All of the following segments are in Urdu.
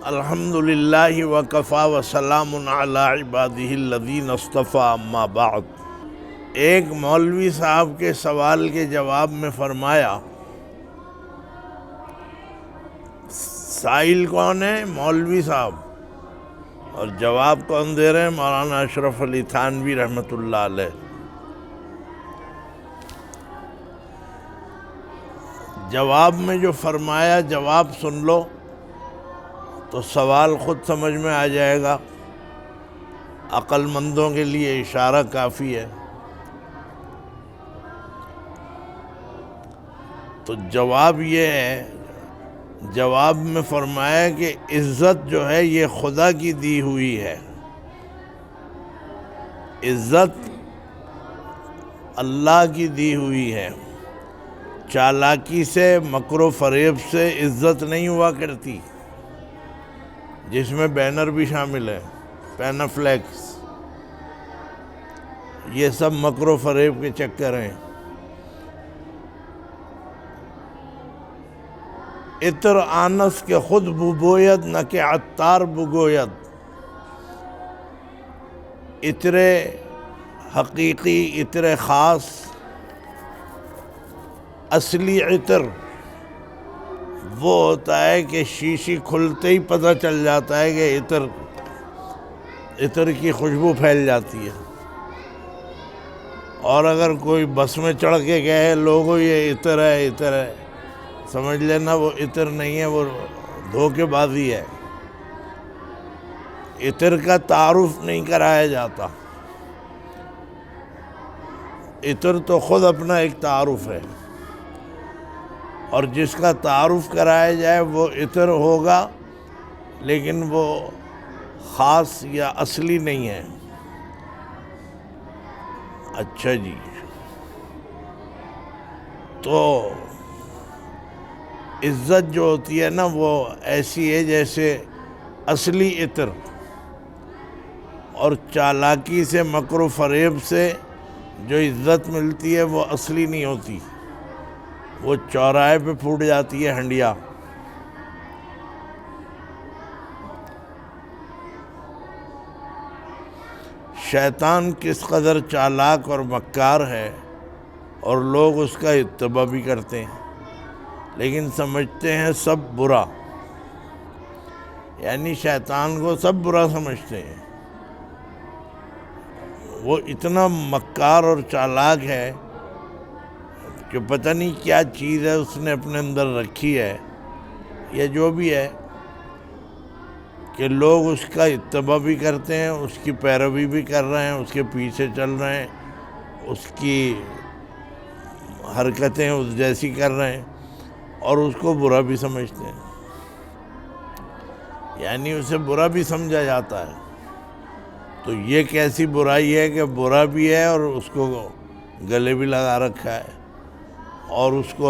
الحمد للہ وکفیٰ وسلام علی عبادہ الذین اصطفیٰ اما بعد۔ ایک مولوی صاحب کے سوال کے جواب میں فرمایا، سائل کون ہے؟ مولوی صاحب، اور جواب کون دے رہے ہیں؟ مولانا اشرف علی تھانوی رحمۃ اللہ علیہ۔ جواب میں جو فرمایا، جواب سن لو تو سوال خود سمجھ میں آ جائے گا۔ عقل مندوں کے لیے اشارہ کافی ہے۔ تو جواب یہ ہے، جواب میں فرمایا کہ عزت جو ہے یہ خدا کی دی ہوئی ہے، عزت اللہ کی دی ہوئی ہے۔ چالاکی سے، مکر و فریب سے عزت نہیں ہوا کرتی، جس میں بینر بھی شامل ہے، پینافلیکس، یہ سب مکر و فریب کے چکر ہیں۔ عطر آنس کے خود ببوید نہ کہ عطار بگوید۔ عطر حقیقی، عطر خاص، اصلی عطر وہ ہوتا ہے کہ شیشی کھلتے ہی پتہ چل جاتا ہے کہ عطر کی خوشبو پھیل جاتی ہے۔ اور اگر کوئی بس میں چڑھ کے کہے لوگوں یہ عطر ہے، عطر ہے، سمجھ لینا وہ عطر نہیں ہے، وہ دھوکے بازی ہے۔ عطر کا تعارف نہیں کرایا جاتا، عطر تو خود اپنا ایک تعارف ہے، اور جس کا تعارف کرایا جائے وہ عطر ہوگا، لیکن وہ خاص یا اصلی نہیں ہے۔ اچھا جی، تو عزت جو ہوتی ہے نا وہ ایسی ہے جیسے اصلی عطر، اور چالاکی سے، مکر و فریب سے جو عزت ملتی ہے وہ اصلی نہیں ہوتی، وہ چوراہے پہ پھوٹ جاتی ہے ہنڈیا۔ شیطان کس قدر چالاک اور مکار ہے، اور لوگ اس کا اتباع بھی کرتے ہیں، لیکن سمجھتے ہیں سب برا، یعنی شیطان کو سب برا سمجھتے ہیں۔ وہ اتنا مکار اور چالاک ہے کہ پتہ نہیں کیا چیز ہے اس نے اپنے اندر رکھی ہے، یا جو بھی ہے، کہ لوگ اس کا اتباع بھی کرتے ہیں، اس کی پیروی بھی کر رہے ہیں، اس کے پیچھے چل رہے ہیں، اس کی حرکتیں اس جیسی کر رہے ہیں، اور اس کو برا بھی سمجھتے ہیں، یعنی اسے برا بھی سمجھا جاتا ہے۔ تو یہ کیسی برائی ہے کہ برا بھی ہے اور اس کو گلے بھی لگا رکھا ہے، اور اس کو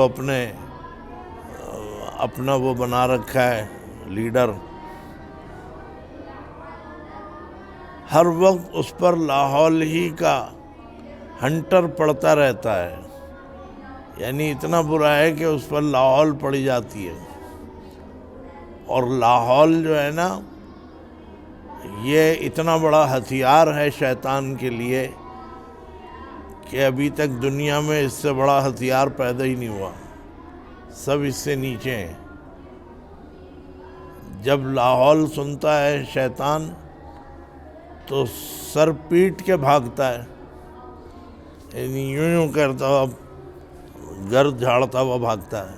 اپنا وہ بنا رکھا ہے لیڈر۔ ہر وقت اس پر لاہور ہی کا ہنٹر پڑتا رہتا ہے، یعنی اتنا برا ہے کہ اس پر لاہور پڑی جاتی ہے۔ اور لاہور جو ہے نا، یہ اتنا بڑا ہتھیار ہے شیطان کے لیے کہ ابھی تک دنیا میں اس سے بڑا ہتھیار پیدا ہی نہیں ہوا، سب اس سے نیچے ہیں۔ جب لاہور سنتا ہے شیطان تو سر پیٹ کے بھاگتا ہے، یعنی یوں کرتا ہوا، گرد جھاڑتا ہوا بھاگتا ہے۔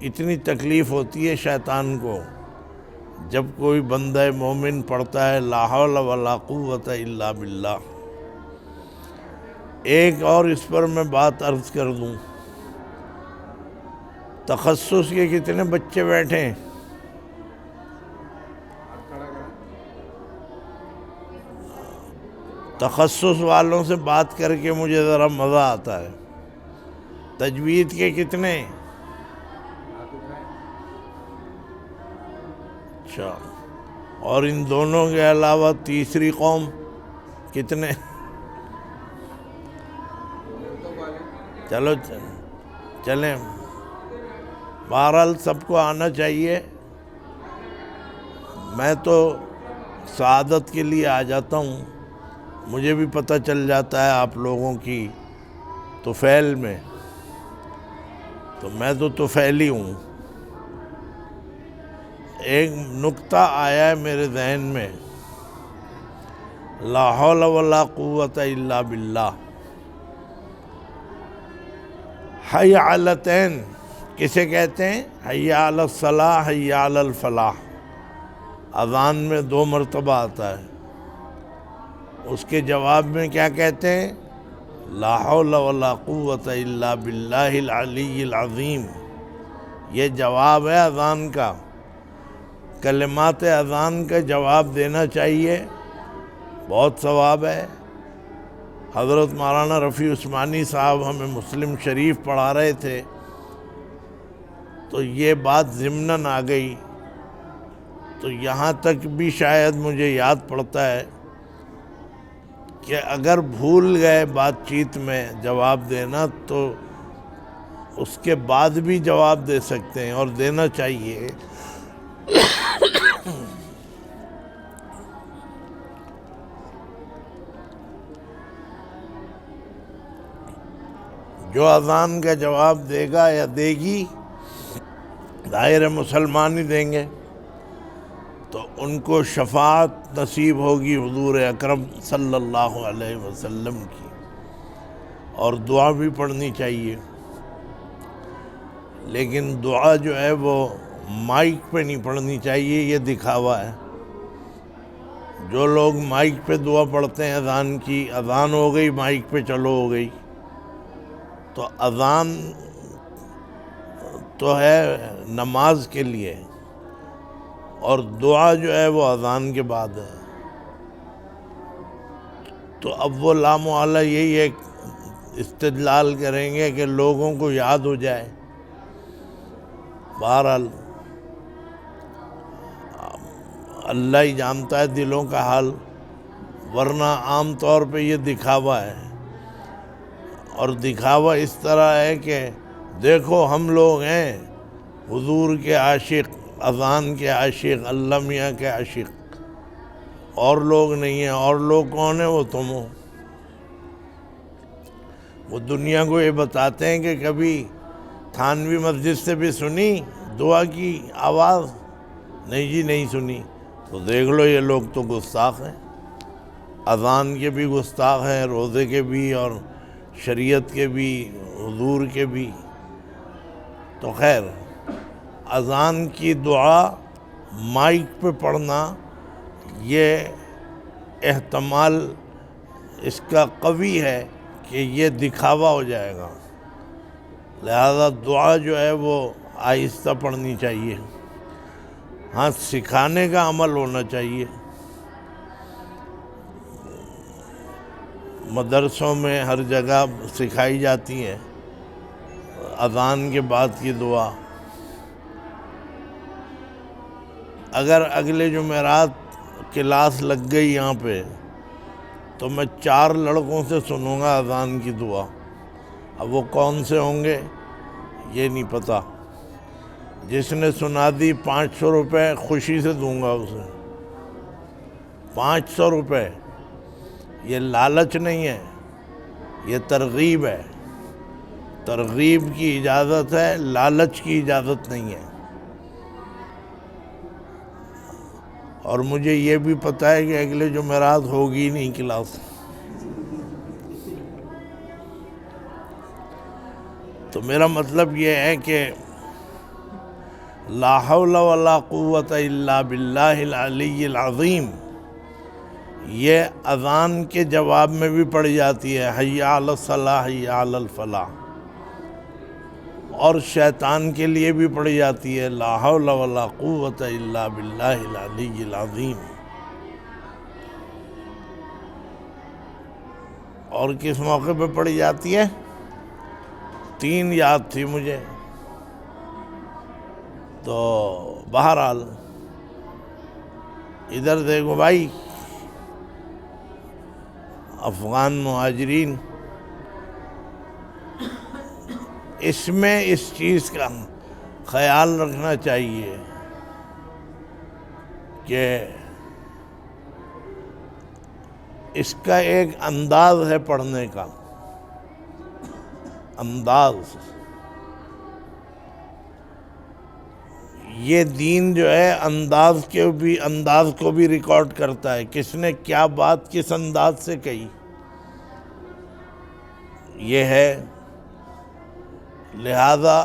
اتنی تکلیف ہوتی ہے شیطان کو جب کوئی بندہ مومن پڑھتا ہے لا حول ولا قوت الا باللہ۔ ایک اور اس پر میں بات عرض کر دوں، تخصص کے کتنے بچے بیٹھے ہیں؟ تخصص والوں سے بات کر کے مجھے ذرا مزہ آتا ہے۔ تجوید کے کتنے؟ اچھا، اور ان دونوں کے علاوہ تیسری قوم کتنے؟ چلو چلیں، بہرحال سب کو آنا چاہیے، میں تو سعادت کے لیے آ جاتا ہوں، مجھے بھی پتہ چل جاتا ہے آپ لوگوں کی طفیل میں، تو میں تو طفیلی ہوں۔ ایک نکتہ آیا ہے میرے ذہن میں، لا حول ولا قوت الا باللہ۔ حی علتین کسے کہتے ہیں؟ حی علی الصلاح، حی علی الفلاح۔ اذان میں 2 مرتبہ آتا ہے، اس کے جواب میں کیا کہتے ہیں؟ لا حول ولا قوت الا باللہ العلی العظیم۔ یہ جواب ہے اذان کا، کلمات اذان کا جواب دینا چاہیے، بہت ثواب ہے۔ حضرت مولانا رفیع عثمانی صاحب ہمیں مسلم شریف پڑھا رہے تھے، تو یہ بات ضمناً آ گئی، تو یہاں تک بھی شاید مجھے یاد پڑتا ہے کہ اگر بھول گئے بات چیت میں جواب دینا تو اس کے بعد بھی جواب دے سکتے ہیں، اور دینا چاہیے۔ جو اذان کا جواب دے گا یا دے گی، ظاہر مسلمان ہی دیں گے، تو ان کو شفاعت نصیب ہوگی حضور اکرم صلی اللہ علیہ وسلم کی، اور دعا بھی پڑھنی چاہیے۔ لیکن دعا جو ہے وہ مائک پہ نہیں پڑھنی چاہیے، یہ دکھاوا ہے۔ جو لوگ مائک پہ دعا پڑھتے ہیں اذان کی، اذان ہو گئی مائک پہ چلو ہو گئی، تو اذان تو ہے نماز کے لیے، اور دعا جو ہے وہ اذان کے بعد ہے۔ تو اب وہ لامحالہ یہی ایک استدلال کریں گے کہ لوگوں کو یاد ہو جائے۔ بہرحال اللہ ہی جانتا ہے دلوں کا حال، ورنہ عام طور پہ یہ دکھاوا ہے، اور دکھاوا اس طرح ہے کہ دیکھو ہم لوگ ہیں حضور کے عاشق، اذان کے عاشق، اللہ میاں کے عاشق، اور لوگ نہیں ہیں۔ اور لوگ کون ہیں؟ وہ تم ہو۔ وہ دنیا کو یہ بتاتے ہیں کہ کبھی تھانوی مسجد سے بھی سنی دعا کی آواز؟ نہیں جی نہیں سنی۔ تو دیکھ لو یہ لوگ تو گستاخ ہیں، اذان کے بھی گستاخ ہیں، روزے کے بھی، اور شریعت کے بھی، حضور کے بھی۔ تو خیر، اذان کی دعا مائک پہ پڑھنا، یہ احتمال اس کا قوی ہے کہ یہ دکھاوا ہو جائے گا، لہذا دعا جو ہے وہ آہستہ پڑھنی چاہیے۔ ہاں، سکھانے کا عمل ہونا چاہیے۔ مدرسوں میں ہر جگہ سکھائی جاتی ہے اذان کے بعد کی دعا۔ اگر اگلے جمعرات کلاس لگ گئی یہاں پہ، تو میں 4 لڑکوں سے سنوں گا اذان کی دعا۔ اب وہ کون سے ہوں گے یہ نہیں پتہ، جس نے سنا دی 500 روپے خوشی سے دوں گا اسے۔ 500 روپے، یہ لالچ نہیں ہے، یہ ترغیب ہے۔ ترغیب کی اجازت ہے، لالچ کی اجازت نہیں ہے۔ اور مجھے یہ بھی پتہ ہے کہ اگلے جمعرات ہوگی نہیں کلاس۔ تو میرا مطلب یہ ہے کہ لا حول ولا قوت الا باللہ العلی العظیم، یہ اذان کے جواب میں بھی پڑھی جاتی ہے، حی علی الصلاح، حی علی الفلاح، اور شیطان کے لیے بھی پڑھی جاتی ہے، لا حول ولا قوت الا باللہ العلی العظیم۔ اور کس موقع پہ پڑھی جاتی ہے؟ 3 یاد تھی مجھے۔ تو بہرحال ادھر دیکھو بھائی، افغان مہاجرین، اس میں اس چیز کا خیال رکھنا چاہیے کہ اس کا ایک انداز ہے پڑھنے کا، انداز. یہ دین جو ہے انداز کو بھی ریکارڈ کرتا ہے، کس نے کیا بات کس انداز سے کہی. یہ ہے لہذا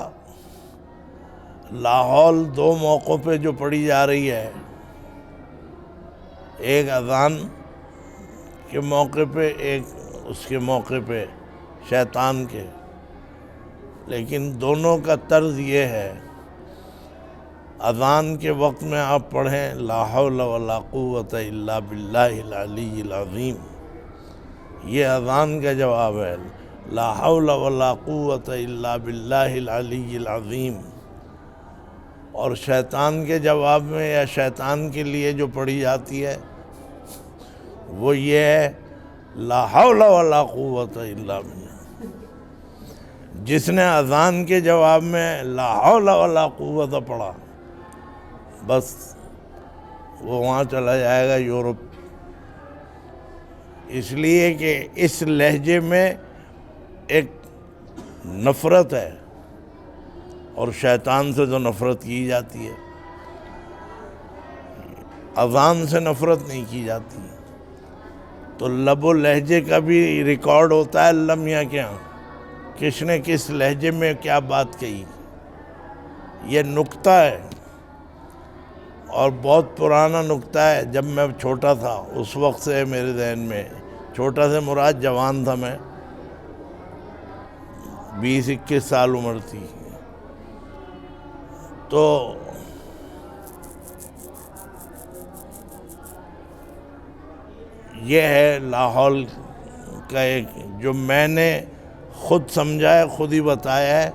لاحول 2 موقعوں پہ جو پڑھی جا رہی ہے، ایک اذان کے موقع پہ، ایک اس کے موقع پہ شیطان کے، لیکن دونوں کا طرز یہ ہے. اذان کے وقت میں آپ پڑھیں لا حول ولا قوت الا باللہ العلی العظیم، یہ اذان کا جواب ہے. لا حول ولا قوت الا باللہ العلی العظیم. اور شیطان کے جواب میں یا شیطان کے لیے جو پڑھی جاتی ہے وہ یہ ہے لا حول ولا قوت الا باللہ. جس نے اذان کے جواب میں لا حول ولا قوت پڑھا، بس وہ وہاں چلا جائے گا یورپ. اس لیے کہ اس لہجے میں ایک نفرت ہے، اور شیطان سے تو نفرت کی جاتی ہے، اذان سے نفرت نہیں کی جاتی. تو لب و لہجے کا بھی ریکارڈ ہوتا ہے اللہ میاں کے ہاں، کس نے کس لہجے میں کیا بات کہی. یہ نکتہ ہے، اور بہت پرانا نکتہ ہے. جب میں چھوٹا تھا اس وقت سے میرے ذہن میں، چھوٹا سے مراد جوان تھا میں، 20-21 سال عمر تھی. تو یہ ہے لاحول کا ایک جو میں نے خود سمجھا ہے، خود ہی بتایا ہے.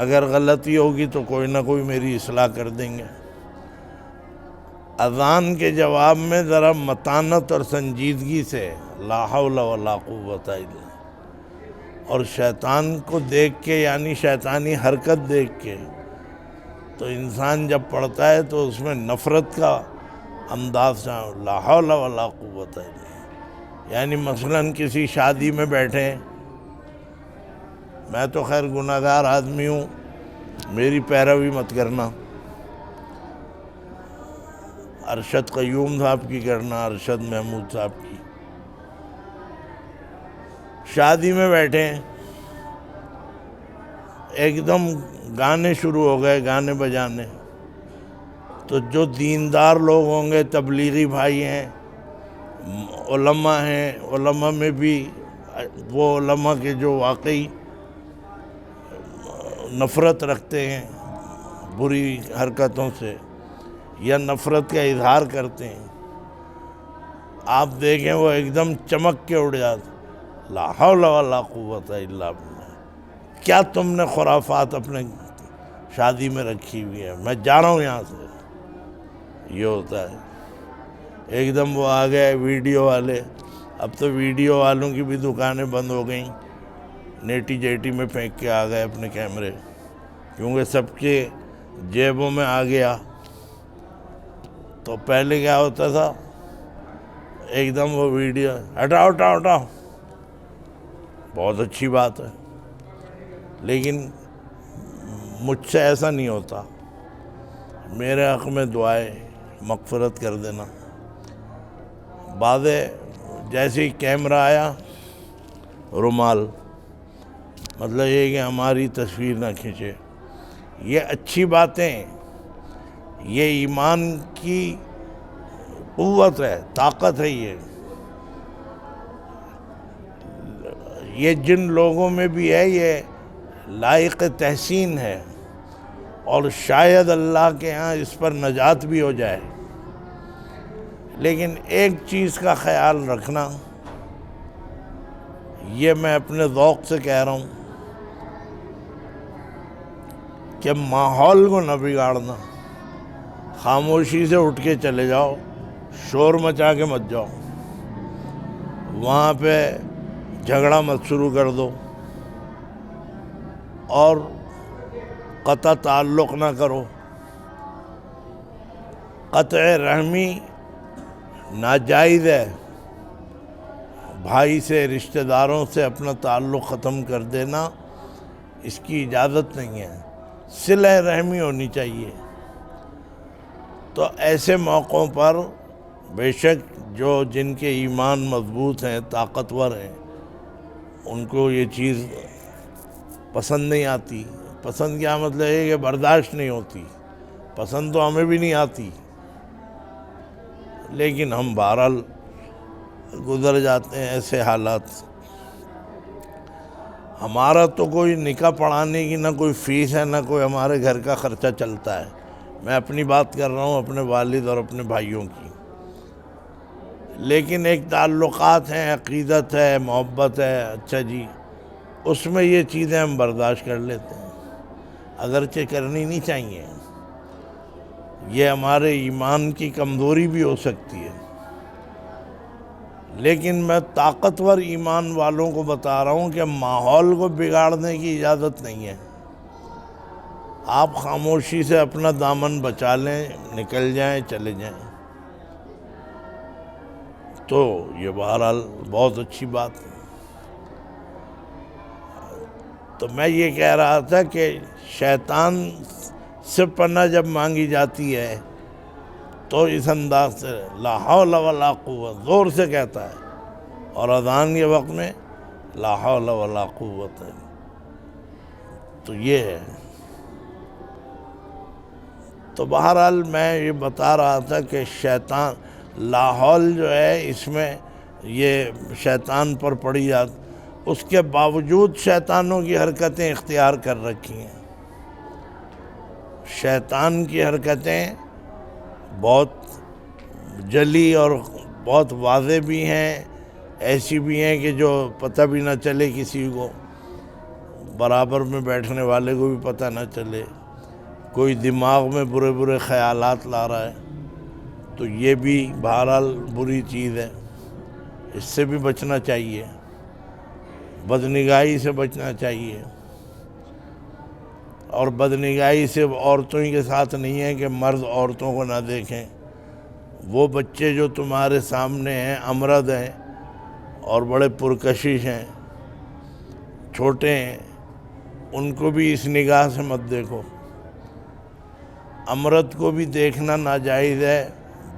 اگر غلطی ہوگی تو کوئی نہ کوئی میری اصلاح کر دیں گے. اذان کے جواب میں ذرا متانت اور سنجیدگی سے لا حول ولا قوت الا، اور شیطان کو دیکھ کے، یعنی شیطانی حرکت دیکھ کے، تو انسان جب پڑھتا ہے تو اس میں نفرت کا انداز لا حول ولا قوت الا. یعنی مثلاً کسی شادی میں بیٹھے، میں تو خیر گناہ گار آدمی ہوں، میری پیروی مت کرنا، ارشد قیوم صاحب کی کرنا، ارشد محمود صاحب کی. شادی میں بیٹھے، ایک دم گانے شروع ہو گئے، گانے بجانے. تو جو دیندار لوگ ہوں گے، تبلیغی بھائی ہیں، علماء ہیں، علماء میں بھی وہ علماء کے جو واقعی نفرت رکھتے ہیں بری حرکتوں سے یا نفرت کا اظہار کرتے ہیں، آپ دیکھیں وہ ایک دم چمک کے اڑ جاتے لا حول ولا قوت الا باللہ. کیا تم نے خرافات اپنے شادی میں رکھی ہوئی ہے، میں جا رہا ہوں یہاں سے. یہ ہوتا ہے. ایک دم وہ آ گئے ویڈیو والے. اب تو ویڈیو والوں کی بھی دکانیں بند ہو گئیں، نیٹی جیٹی میں پھینک کے آ گئے اپنے کیمرے، کیونکہ سب کے جیبوں میں آ گیا. تو پہلے کیا ہوتا تھا، ایک دم وہ ویڈیو ہٹاؤ ہٹاؤ ہٹاؤ، بہت اچھی بات ہے، لیکن مجھ سے ایسا نہیں ہوتا. میرے حق میں دعائیں مغفرت کر دینا. بعضے جیسے ہی کیمرہ آیا، رومال، مطلب یہ کہ ہماری تصویر نہ کھینچے. یہ اچھی باتیں، یہ ایمان کی قوت ہے، طاقت ہے. یہ جن لوگوں میں بھی ہے، یہ لائق تحسین ہے، اور شاید اللہ کے ہاں اس پر نجات بھی ہو جائے. لیکن ایک چیز کا خیال رکھنا، یہ میں اپنے ذوق سے کہہ رہا ہوں کہ ماحول کو نہ بگاڑنا. خاموشی سے اٹھ کے چلے جاؤ، شور مچا کے مت جاؤ، وہاں پہ جھگڑا مت شروع کر دو، اور قطع تعلق نہ کرو. قطع رحمی ناجائز ہے، بھائی سے، رشتہ داروں سے اپنا تعلق ختم کر دینا اس کی اجازت نہیں ہے، صلہ رحمی ہونی چاہیے۔ تو ایسے موقعوں پر بے شک جن کے ایمان مضبوط ہیں، طاقتور ہیں، ان کو یہ چیز پسند نہیں آتی۔ پسند کیا مطلب ہے کہ برداشت نہیں ہوتی، پسند تو ہمیں بھی نہیں آتی، لیکن ہم بہرحال گزر جاتے ہیں ایسے حالات۔ ہمارا تو کوئی نکاح پڑھانے کی نہ کوئی فیس ہے، نہ کوئی ہمارے گھر کا خرچہ چلتا ہے۔ میں اپنی بات کر رہا ہوں، اپنے والد اور اپنے بھائیوں کی، لیکن ایک تعلقات ہیں، عقیدت ہے، محبت ہے، اچھا جی، اس میں یہ چیزیں ہم برداشت کر لیتے ہیں، اگرچہ کرنی نہیں چاہیے، یہ ہمارے ایمان کی کمزوری بھی ہو سکتی ہے، لیکن میں طاقتور ایمان والوں کو بتا رہا ہوں کہ ماحول کو بگاڑنے کی اجازت نہیں ہے۔ آپ خاموشی سے اپنا دامن بچا لیں، نکل جائیں، چلے جائیں، تو یہ بہرحال بہت اچھی بات ہے۔ تو میں یہ کہہ رہا تھا کہ شیطان سے پناہ جب مانگی جاتی ہے تو اس انداز سے لا حول ولا قوت زور سے کہتا ہے، اور اذان کے وقت میں لا حول ولا قوت ہے۔ تو یہ ہے۔ تو بہرحال میں یہ بتا رہا تھا کہ شیطان لاحول جو ہے، اس میں یہ شیطان پر پڑی جاتی، اس کے باوجود شیطانوں کی حرکتیں اختیار کر رکھی ہیں۔ شیطان کی حرکتیں بہت جلی اور بہت واضح بھی ہیں، ایسی بھی ہیں کہ جو پتہ بھی نہ چلے کسی کو، برابر میں بیٹھنے والے کو بھی پتہ نہ چلے۔ کوئی دماغ میں برے برے خیالات لا رہا ہے، تو یہ بھی بہرحال بری چیز ہے، اس سے بھی بچنا چاہیے، بدنگاہی سے بچنا چاہیے۔ اور بدنگاہی صرف عورتوں ہی کے ساتھ نہیں ہے کہ مرد عورتوں کو نہ دیکھیں، وہ بچے جو تمہارے سامنے ہیں، امرد ہیں اور بڑے پرکشش ہیں، چھوٹے ہیں، ان کو بھی اس نگاہ سے مت دیکھو۔ امرد کو بھی دیکھنا ناجائز ہے،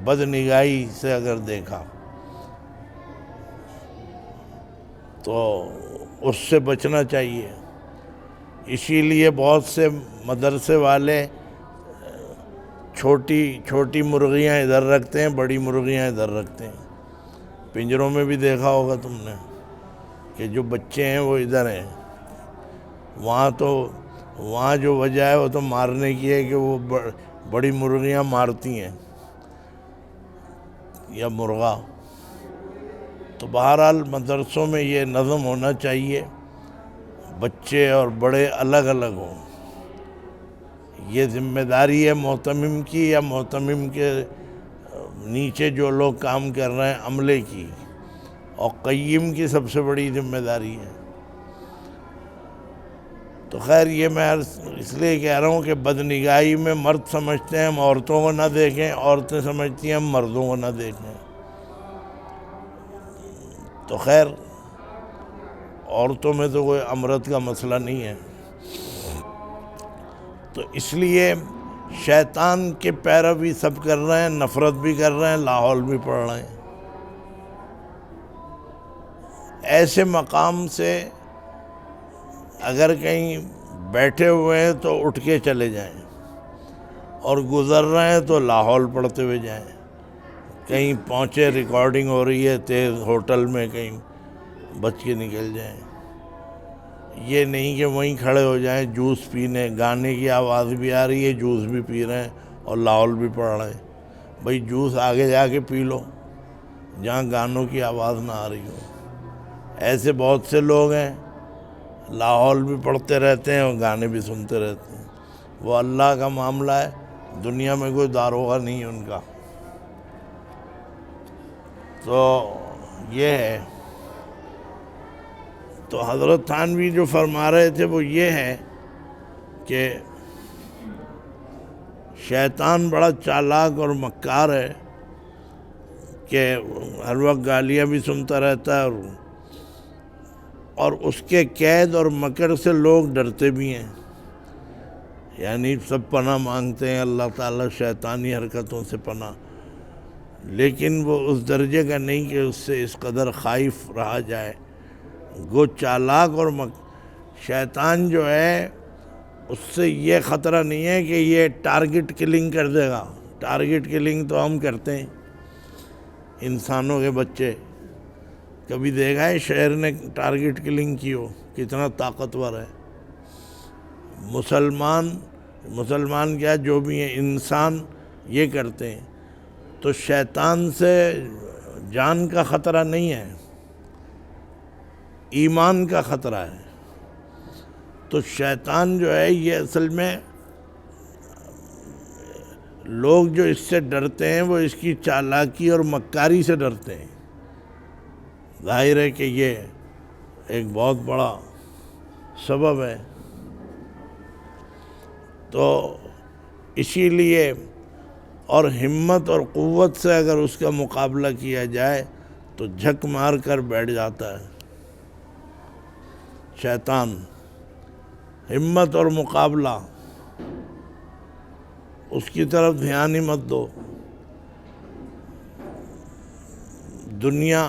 بدنگاہی سے اگر دیکھا تو اس سے بچنا چاہیے۔ اسی لیے بہت سے مدرسے والے چھوٹی مرغیاں ادھر رکھتے ہیں، بڑی مرغیاں ادھر رکھتے ہیں۔ پنجروں میں بھی دیکھا ہوگا تم نے کہ جو بچے ہیں وہ ادھر ہیں، وہاں جو وجہ ہے وہ تو مارنے کی ہے کہ وہ بڑی مرغیاں مارتی ہیں یا مرغا۔ تو بہرحال مدرسوں میں یہ نظم ہونا چاہیے، بچے اور بڑے الگ الگ ہوں۔ یہ ذمہ داری ہے معتمم کی یا معتمم کے نیچے جو لوگ کام کر رہے ہیں عملے کی، اور قیم کی سب سے بڑی ذمہ داری ہے۔ تو خیر یہ میں اس لیے کہہ رہا ہوں کہ بدنگاہی میں مرد سمجھتے ہیں ہم عورتوں کو نہ دیکھیں، عورتیں سمجھتی ہیں ہم مردوں کو نہ دیکھیں۔ تو خیر عورتوں میں تو کوئی امرد کا مسئلہ نہیں ہے۔ تو اس لیے شیطان کے پیروی سب کر رہے ہیں، نفرت بھی کر رہے ہیں، لاحول بھی پڑھ رہے ہیں۔ ایسے مقام سے اگر کہیں بیٹھے ہوئے ہیں تو اٹھ کے چلے جائیں، اور گزر رہے ہیں تو لاحول پڑھتے ہوئے جائیں۔ کہیں پہنچے، ریکارڈنگ ہو رہی ہے تیز ہوٹل میں، کہیں بچ کے نکل جائیں۔ یہ نہیں کہ وہیں کھڑے ہو جائیں جوس پینے، گانے کی آواز بھی آ رہی ہے، جوس بھی پی رہے ہیں اور لاحول بھی پڑھ رہے ہیں۔ بھئی جوس آگے جا کے پی لو جہاں گانوں کی آواز نہ آ رہی ہو۔ ایسے بہت سے لوگ ہیں لاحول بھی پڑھتے رہتے ہیں اور گانے بھی سنتے رہتے ہیں، وہ اللہ کا معاملہ ہے، دنیا میں کوئی داروغہ نہیں ہے ان کا۔ تو یہ ہے۔ تو حضرت تھانوی جو فرما رہے تھے وہ یہ ہے کہ شیطان بڑا چالاک اور مکار ہے کہ ہر وقت گالیاں بھی سنتا رہتا ہے، اور اس کے قید اور مکر سے لوگ ڈرتے بھی ہیں، یعنی سب پناہ مانگتے ہیں اللہ تعالیٰ شیطانی حرکتوں سے پناہ، لیکن وہ اس درجے کا نہیں کہ اس سے اس قدر خائف رہا جائے۔ گو چالاک اور شیطان جو ہے اس سے یہ خطرہ نہیں ہے کہ یہ ٹارگٹ کلنگ کر دے گا۔ ٹارگٹ کلنگ تو ہم کرتے ہیں، انسانوں کے بچے، کبھی دیکھا ہے شہر نے ٹارگٹ کلنگ کی ہو؟ کتنا طاقتور ہے۔ مسلمان کیا، جو بھی ہیں انسان یہ کرتے ہیں، تو شیطان سے جان کا خطرہ نہیں ہے، ایمان کا خطرہ ہے۔ تو شیطان جو ہے یہ اصل میں لوگ جو اس سے ڈرتے ہیں وہ اس کی چالاکی اور مکاری سے ڈرتے ہیں۔ ظاہر ہے کہ یہ ایک بہت بڑا سبب ہے۔ تو اسی لیے اور ہمت اور قوت سے اگر اس کا مقابلہ کیا جائے تو جھک مار کر بیٹھ جاتا ہے شیطان۔ ہمت اور مقابلہ، اس کی طرف دھیان ہی مت دو۔ دنیا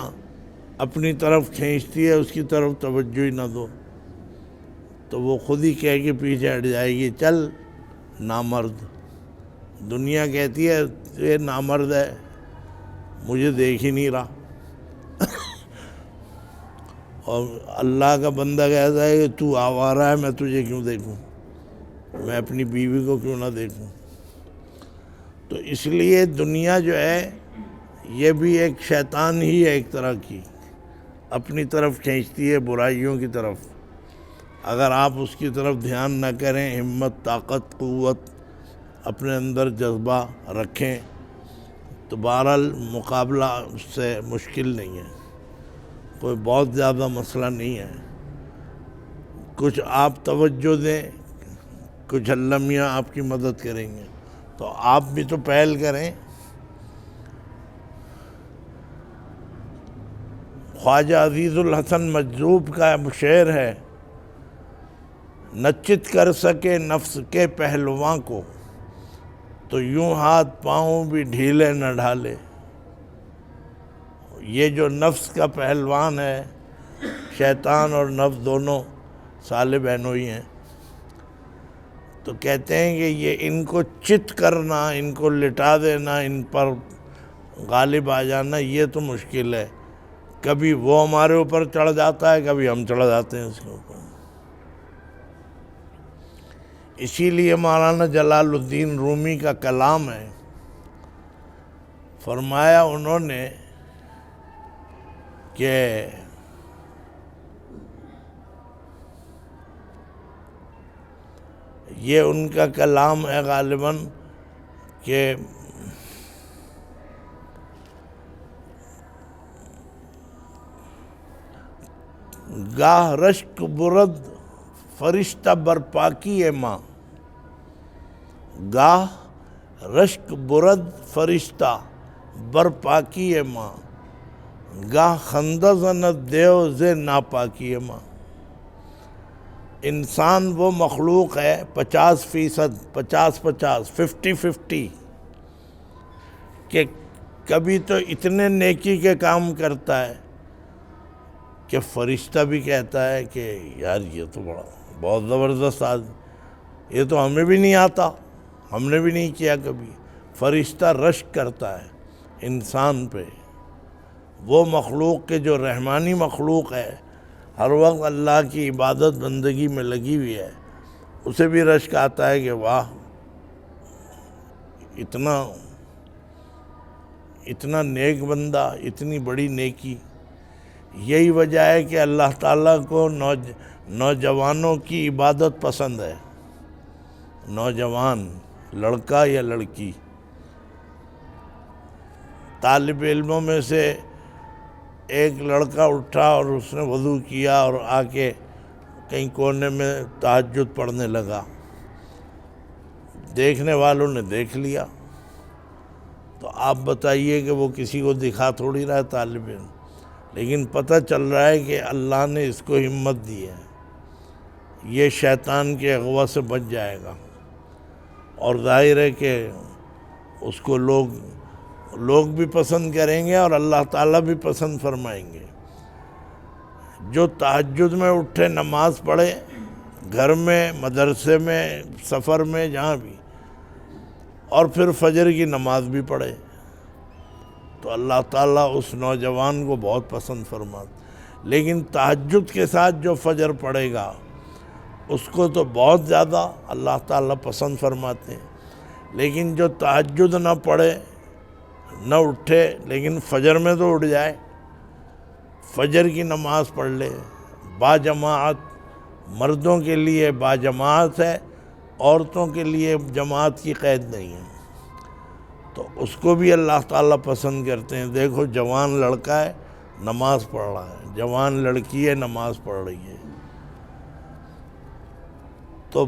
اپنی طرف کھینچتی ہے، اس کی طرف توجہ ہی نہ دو، تو وہ خود ہی کہہ کے پیچھے ہٹ جائے گی، چل نامرد۔ دنیا کہتی ہے یہ نامرد ہے، مجھے دیکھ ہی نہیں رہا، اور اللہ کا بندہ کہتا ہے کہ تو آوارہ ہے، میں تجھے کیوں دیکھوں، میں اپنی بیوی کو کیوں نہ دیکھوں۔ تو اس لیے دنیا جو ہے یہ بھی ایک شیطان ہی ہے ایک طرح کی، اپنی طرف کھینچتی ہے برائیوں کی طرف۔ اگر آپ اس کی طرف دھیان نہ کریں، ہمت، طاقت، قوت اپنے اندر جذبہ رکھیں، تو بہرحال مقابلہ اس سے مشکل نہیں ہے، کوئی بہت زیادہ مسئلہ نہیں ہے۔ کچھ آپ توجہ دیں، کچھ اللہ میاں آپ کی مدد کریں گے، تو آپ بھی تو پہل کریں۔ خواجہ عزیز الحسن مجذوب کا شعر ہے، نہ چت کر سکے نفس کے پہلواں کو، تو یوں ہاتھ پاؤں بھی ڈھیلے نہ ڈھالے۔ یہ جو نفس کا پہلوان ہے، شیطان اور نفس دونوں صالح بہنوئی ہیں، تو کہتے ہیں کہ یہ ان کو چت کرنا، ان کو لٹا دینا، ان پر غالب آ جانا، یہ تو مشکل ہے۔ کبھی وہ ہمارے اوپر چڑھ جاتا ہے، کبھی ہم چڑھ جاتے ہیں اس کے اوپر۔ اسی لیے مولانا جلال الدین رومی کا کلام ہے، فرمایا انہوں نے کہ یہ ان کا کلام ہے غالباً کہ گاہ رشک برد فرشتہ برپاکی ماں، گاہ رشک برد فرشتہ برپاکی ماں، گاہ خندہ زند دیو ز ناپاکی ماں۔ انسان وہ مخلوق ہے 50%، 50-50، 50-50، کہ کبھی تو اتنے نیکی کے کام کرتا ہے کہ فرشتہ بھی کہتا ہے کہ یار یہ تو بہت زبردست آدمی، یہ تو ہمیں بھی نہیں آتا، ہم نے بھی نہیں کیا کبھی۔ فرشتہ رشک کرتا ہے انسان پہ، وہ مخلوق کے جو رحمانی مخلوق ہے، ہر وقت اللہ کی عبادت بندگی میں لگی ہوئی ہے، اسے بھی رشک آتا ہے کہ واہ اتنا نیک بندہ، اتنی بڑی نیکی۔ یہی وجہ ہے کہ اللہ تعالیٰ کو نوجوانوں کی عبادت پسند ہے۔ نوجوان، لڑکا یا لڑکی، طالب علموں میں سے ایک لڑکا اٹھا اور اس نے وضو کیا اور آ کے کہیں کونے میں تہجد پڑھنے لگا، دیکھنے والوں نے دیکھ لیا، تو آپ بتائیے کہ وہ کسی کو دکھا تھوڑی رہا ہے طالب علم، لیکن پتہ چل رہا ہے کہ اللہ نے اس کو ہمت دی ہے، یہ شیطان کے اغوا سے بچ جائے گا، اور ظاہر ہے کہ اس کو لوگ بھی پسند کریں گے اور اللہ تعالیٰ بھی پسند فرمائیں گے۔ جو تہجد میں اٹھے، نماز پڑھے، گھر میں، مدرسے میں، سفر میں، جہاں بھی، اور پھر فجر کی نماز بھی پڑھے، تو اللہ تعالیٰ اس نوجوان کو بہت پسند فرماتا۔ لیکن تہجد کے ساتھ جو فجر پڑھے گا اس کو تو بہت زیادہ اللہ تعالیٰ پسند فرماتے ہیں، لیکن جو تہجد نہ پڑھے، نہ اٹھے، لیکن فجر میں تو اٹھ جائے، فجر کی نماز پڑھ لے باجماعت، مردوں کے لیے باجماعت ہے، عورتوں کے لیے جماعت کی قید نہیں ہے، تو اس کو بھی اللہ تعالیٰ پسند کرتے ہیں۔ دیکھو جوان لڑکا ہے نماز پڑھ رہا ہے، جوان لڑکی ہے نماز پڑھ رہی ہے، تو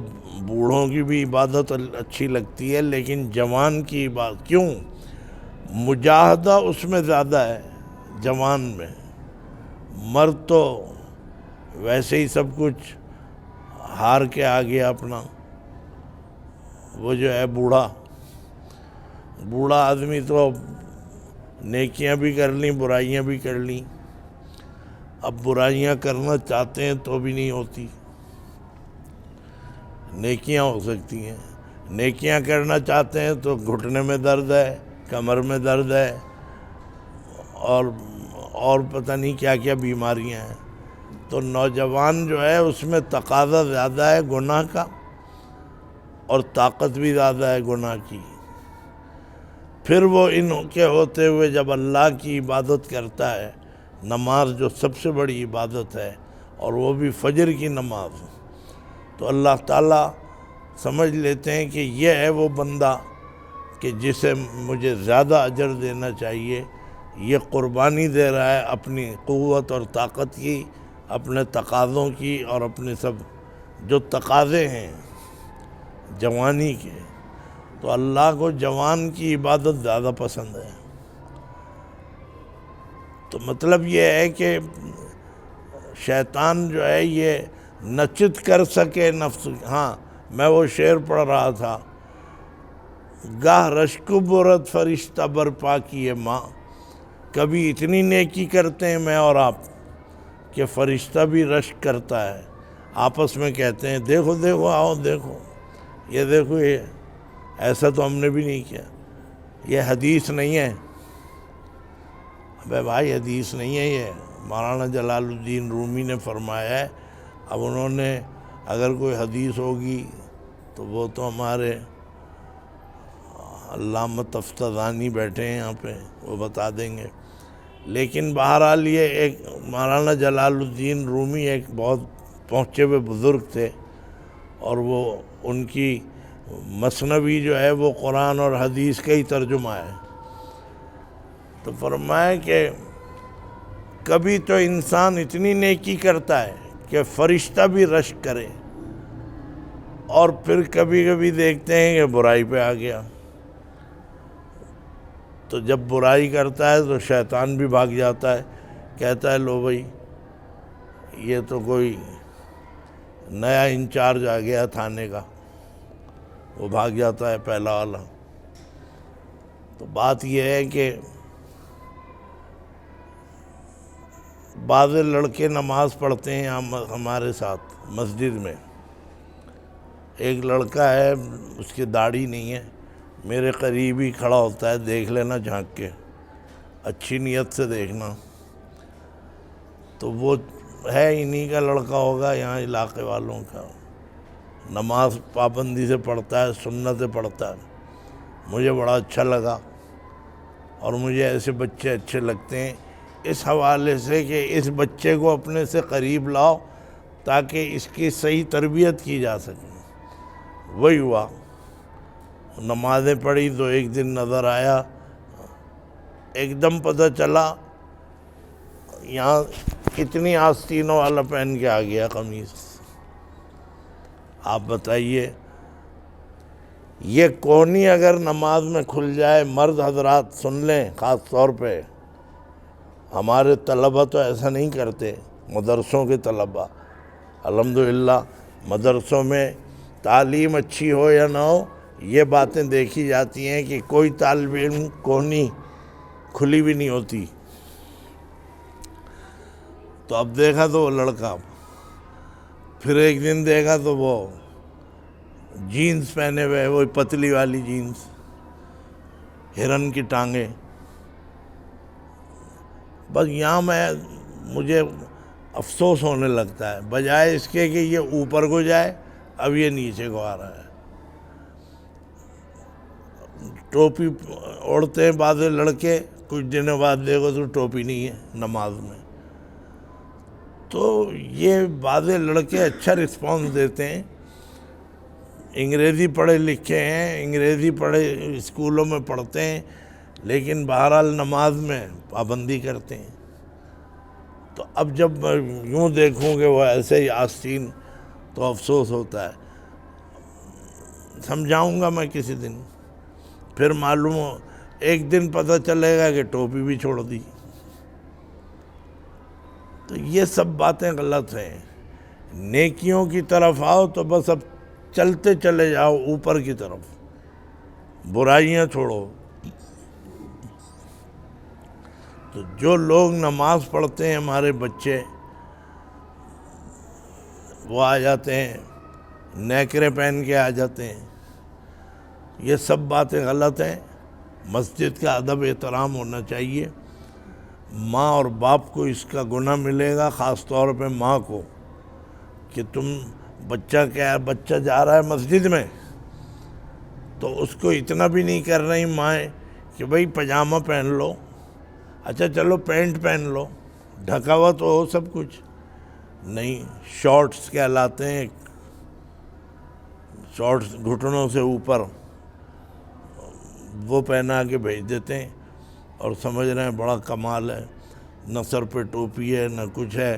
بوڑھوں کی بھی عبادت اچھی لگتی ہے، لیکن جوان کی عبادت کیوں؟ مجاہدہ اس میں زیادہ ہے جوان میں، مرد تو ویسے ہی سب کچھ ہار کے آ گیا اپنا، وہ جو ہے بوڑھا آدمی تو نیکیاں بھی کر لیں، برائیاں بھی کر لیں، اب برائیاں کرنا چاہتے ہیں تو بھی نہیں ہوتی، نیکیاں ہو سکتی ہیں، نیکیاں کرنا چاہتے ہیں تو گھٹنے میں درد ہے، کمر میں درد ہے، اور پتہ نہیں کیا کیا بیماریاں ہیں، تو نوجوان جو ہے اس میں تقاضا زیادہ ہے گناہ کا، اور طاقت بھی زیادہ ہے گناہ کی، پھر وہ ان کے ہوتے ہوئے جب اللہ کی عبادت کرتا ہے، نماز جو سب سے بڑی عبادت ہے، اور وہ بھی فجر کی نماز، تو اللہ تعالیٰ سمجھ لیتے ہیں کہ یہ ہے وہ بندہ کہ جسے مجھے زیادہ اجر دینا چاہیے، یہ قربانی دے رہا ہے اپنی قوت اور طاقت کی، اپنے تقاضوں کی، اور اپنے سب جو تقاضے ہیں جوانی کے، تو اللہ کو جوان کی عبادت زیادہ پسند ہے۔ تو مطلب یہ ہے کہ شیطان جو ہے یہ نچت کر سکے نفس۔ ہاں میں وہ شعر پڑھ رہا تھا، گاہ رشک برد فرشتہ برپا کیے ماں، کبھی اتنی نیکی کرتے ہیں میں اور آپ کہ فرشتہ بھی رشک کرتا ہے، آپس میں کہتے ہیں دیکھو دیکھو آؤ دیکھو، یہ دیکھو، یہ ایسا تو ہم نے بھی نہیں کیا، یہ حدیث نہیں ہے۔ ابے بھائی حدیث نہیں ہے، یہ مولانا جلال الدین رومی نے فرمایا ہے۔ اب انہوں نے اگر کوئی حدیث ہوگی تو وہ تو ہمارے علامہ تفتزانی بیٹھے ہیں یہاں پہ، وہ بتا دیں گے، لیکن بہرحال یہ ایک مولانا جلال الدین رومی ایک بہت پہنچے ہوئے بزرگ تھے، اور وہ ان کی مثنوی جو ہے وہ قرآن اور حدیث کا ہی ترجمہ ہے، تو فرمایا کہ کبھی تو انسان اتنی نیکی کرتا ہے کہ فرشتہ بھی رشک کرے، اور پھر کبھی کبھی دیکھتے ہیں کہ برائی پہ آ گیا، تو جب برائی کرتا ہے تو شیطان بھی بھاگ جاتا ہے، کہتا ہے لو بھائی یہ تو کوئی نیا انچارج آ گیا تھانے کا، وہ بھاگ جاتا ہے پہلا والا۔ تو بات یہ ہے کہ بعض لڑکے نماز پڑھتے ہیں ہمارے ساتھ مسجد میں، ایک لڑکا ہے اس کی داڑھی نہیں ہے، میرے قریب ہی کھڑا ہوتا ہے، دیکھ لینا جھانک کے، اچھی نیت سے دیکھنا، تو وہ ہے انہی کا لڑکا ہوگا یہاں علاقے والوں کا، نماز پابندی سے پڑھتا ہے، سنتیں پڑھتا ہے، مجھے بڑا اچھا لگا، اور مجھے ایسے بچے اچھے لگتے ہیں اس حوالے سے کہ اس بچے کو اپنے سے قریب لاؤ تاکہ اس کی صحیح تربیت کی جا سکے۔ وہی ہوا، نمازیں پڑھی تو ایک دن نظر آیا، ایک دم پتہ چلا یہاں کتنی آستینوں والا پہن کے آ گیا قمیص، آپ بتائیے یہ کونی اگر نماز میں کھل جائے، مرد حضرات سن لیں، خاص طور پہ ہمارے طلبہ تو ایسا نہیں کرتے، مدرسوں کے طلبہ الحمدللہ مدرسوں میں تعلیم اچھی ہو یا نہ ہو، یہ باتیں دیکھی جاتی ہیں کہ کوئی طالب علم کونی کھلی بھی نہیں ہوتی۔ تو اب دیکھا تو وہ لڑکا، پھر ایک دن دیکھا تو وہ جینز پہنے ہوئے، وہ پتلی والی جینز، ہرن کی ٹانگیں۔ بس یہاں مجھے افسوس ہونے لگتا ہے، بجائے اس کے کہ یہ اوپر کو جائے، اب یہ نیچے کو آ رہا ہے۔ ٹوپی اوڑھتے ہیں بعض لڑکے، کچھ دنوں بعد دیکھو تو ٹوپی نہیں ہے نماز میں۔ تو یہ بعض لڑکے اچھا رسپانس دیتے ہیں، انگریزی پڑھے لکھے ہیں، انگریزی پڑھے اسکولوں میں پڑھتے ہیں، لیکن بہرحال نماز میں پابندی کرتے ہیں۔ تو اب جب یوں دیکھوں کہ وہ ایسے ہی آستین، تو افسوس ہوتا ہے۔ سمجھاؤں گا میں کسی دن، پھر معلوم ہو ایک دن پتہ چلے گا کہ ٹوپی بھی چھوڑ دی۔ تو یہ سب باتیں غلط ہیں۔ نیکیوں کی طرف آؤ تو بس اب چلتے چلے جاؤ اوپر کی طرف، برائیاں چھوڑو۔ تو جو لوگ نماز پڑھتے ہیں، ہمارے بچے، وہ آ جاتے ہیں نیکرے پہن کے آ جاتے ہیں، یہ سب باتیں غلط ہیں۔ مسجد کا ادب احترام ہونا چاہیے۔ ماں اور باپ کو اس کا گناہ ملے گا، خاص طور پہ ماں کو، کہ تم بچہ جا رہا ہے مسجد میں تو اس کو اتنا بھی نہیں کر رہی مائیں کہ بھئی پجامہ پہن لو، اچھا چلو پینٹ پہن لو، ڈھکا ہوا تو ہو سب کچھ، نہیں، شارٹس کہلاتے ہیں، شارٹس گھٹنوں سے اوپر، وہ پہنا کے بھیج دیتے ہیں، اور سمجھ رہے ہیں بڑا کمال ہے، نہ سر پہ ٹوپی ہے نہ کچھ ہے۔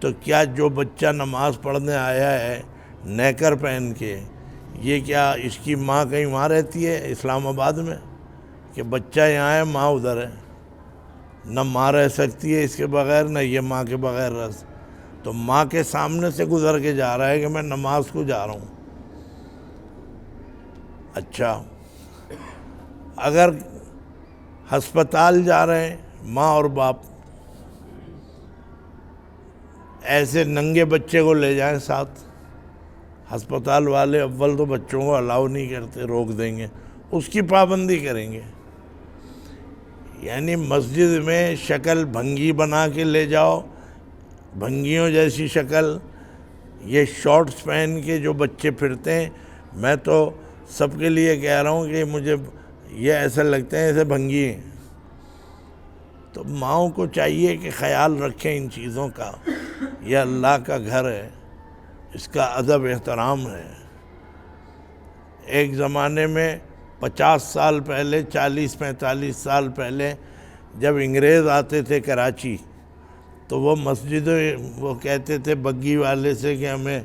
تو کیا جو بچہ نماز پڑھنے آیا ہے نیکر پہن کے، یہ کیا اس کی ماں کہیں وہاں رہتی ہے اسلام آباد میں، کہ بچہ یہاں ہے ماں ادھر ہے؟ نہ ماں رہ سکتی ہے اس کے بغیر، نہ یہ ماں کے بغیر تو ماں کے سامنے سے گزر کے جا رہا ہے کہ میں نماز کو جا رہا ہوں۔ اچھا، اگر ہسپتال جا رہے ہیں ماں اور باپ، ایسے ننگے بچے کو لے جائیں ساتھ، ہسپتال والے اول تو بچوں کو الاؤ نہیں کرتے، روک دیں گے، اس کی پابندی کریں گے۔ یعنی مسجد میں شکل بھنگی بنا کے لے جاؤ، بھنگیوں جیسی شکل، یہ شارٹس پہن کے جو بچے پھرتے ہیں، میں تو سب کے لیے کہہ رہا ہوں کہ مجھے یہ ایسا لگتے ہیں ایسے بھنگی ہیں۔ تو ماؤں کو چاہیے کہ خیال رکھیں ان چیزوں کا، یہ اللہ کا گھر ہے، اس کا ادب احترام ہے۔ ایک زمانے میں 50 سال پہلے، 40-45 سال پہلے جب انگریز آتے تھے کراچی، تو وہ مسجدیں، وہ کہتے تھے بگی والے سے کہ ہمیں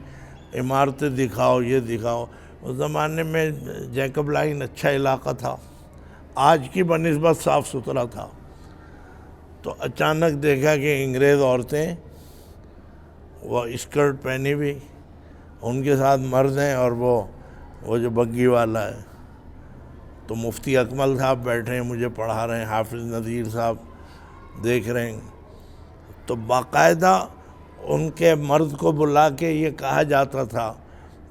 عمارتیں دکھاؤ، یہ دکھاؤ۔ اس زمانے میں جیکب لائن اچھا علاقہ تھا، آج کی بنسبت صاف ستھرا تھا۔ تو اچانک دیکھا کہ انگریز عورتیں، وہ اسکرٹ پہنی ہوئی، ان کے ساتھ مرد ہیں، اور وہ جو بگی والا ہے۔ تو مفتی اکمل صاحب بیٹھے ہیں، مجھے پڑھا رہے ہیں، حافظ نذیر صاحب دیکھ رہے ہیں۔ تو باقاعدہ ان کے مرد کو بلا کے یہ کہا جاتا تھا،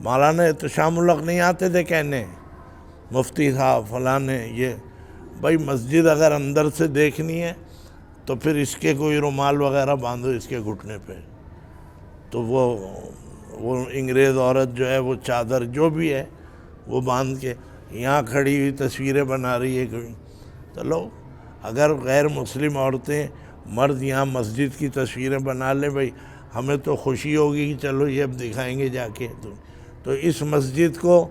مولانا احتشام الحق نہیں آتے تھے کہنے، مفتی صاحب فلانے، یہ بھائی مسجد اگر اندر سے دیکھنی ہے تو پھر اس کے کوئی رومال وغیرہ باندھو اس کے گھٹنے پہ۔ تو وہ انگریز عورت جو ہے، وہ چادر جو بھی ہے وہ باندھ کے یہاں کھڑی ہوئی تصویریں بنا رہی ہے کوئی۔ چلو، اگر غیر مسلم عورتیں، مرد یہاں مسجد کی تصویریں بنا لیں، بھائی ہمیں تو خوشی ہوگی کہ چلو یہ اب دکھائیں گے جا کے۔ تو اس مسجد کو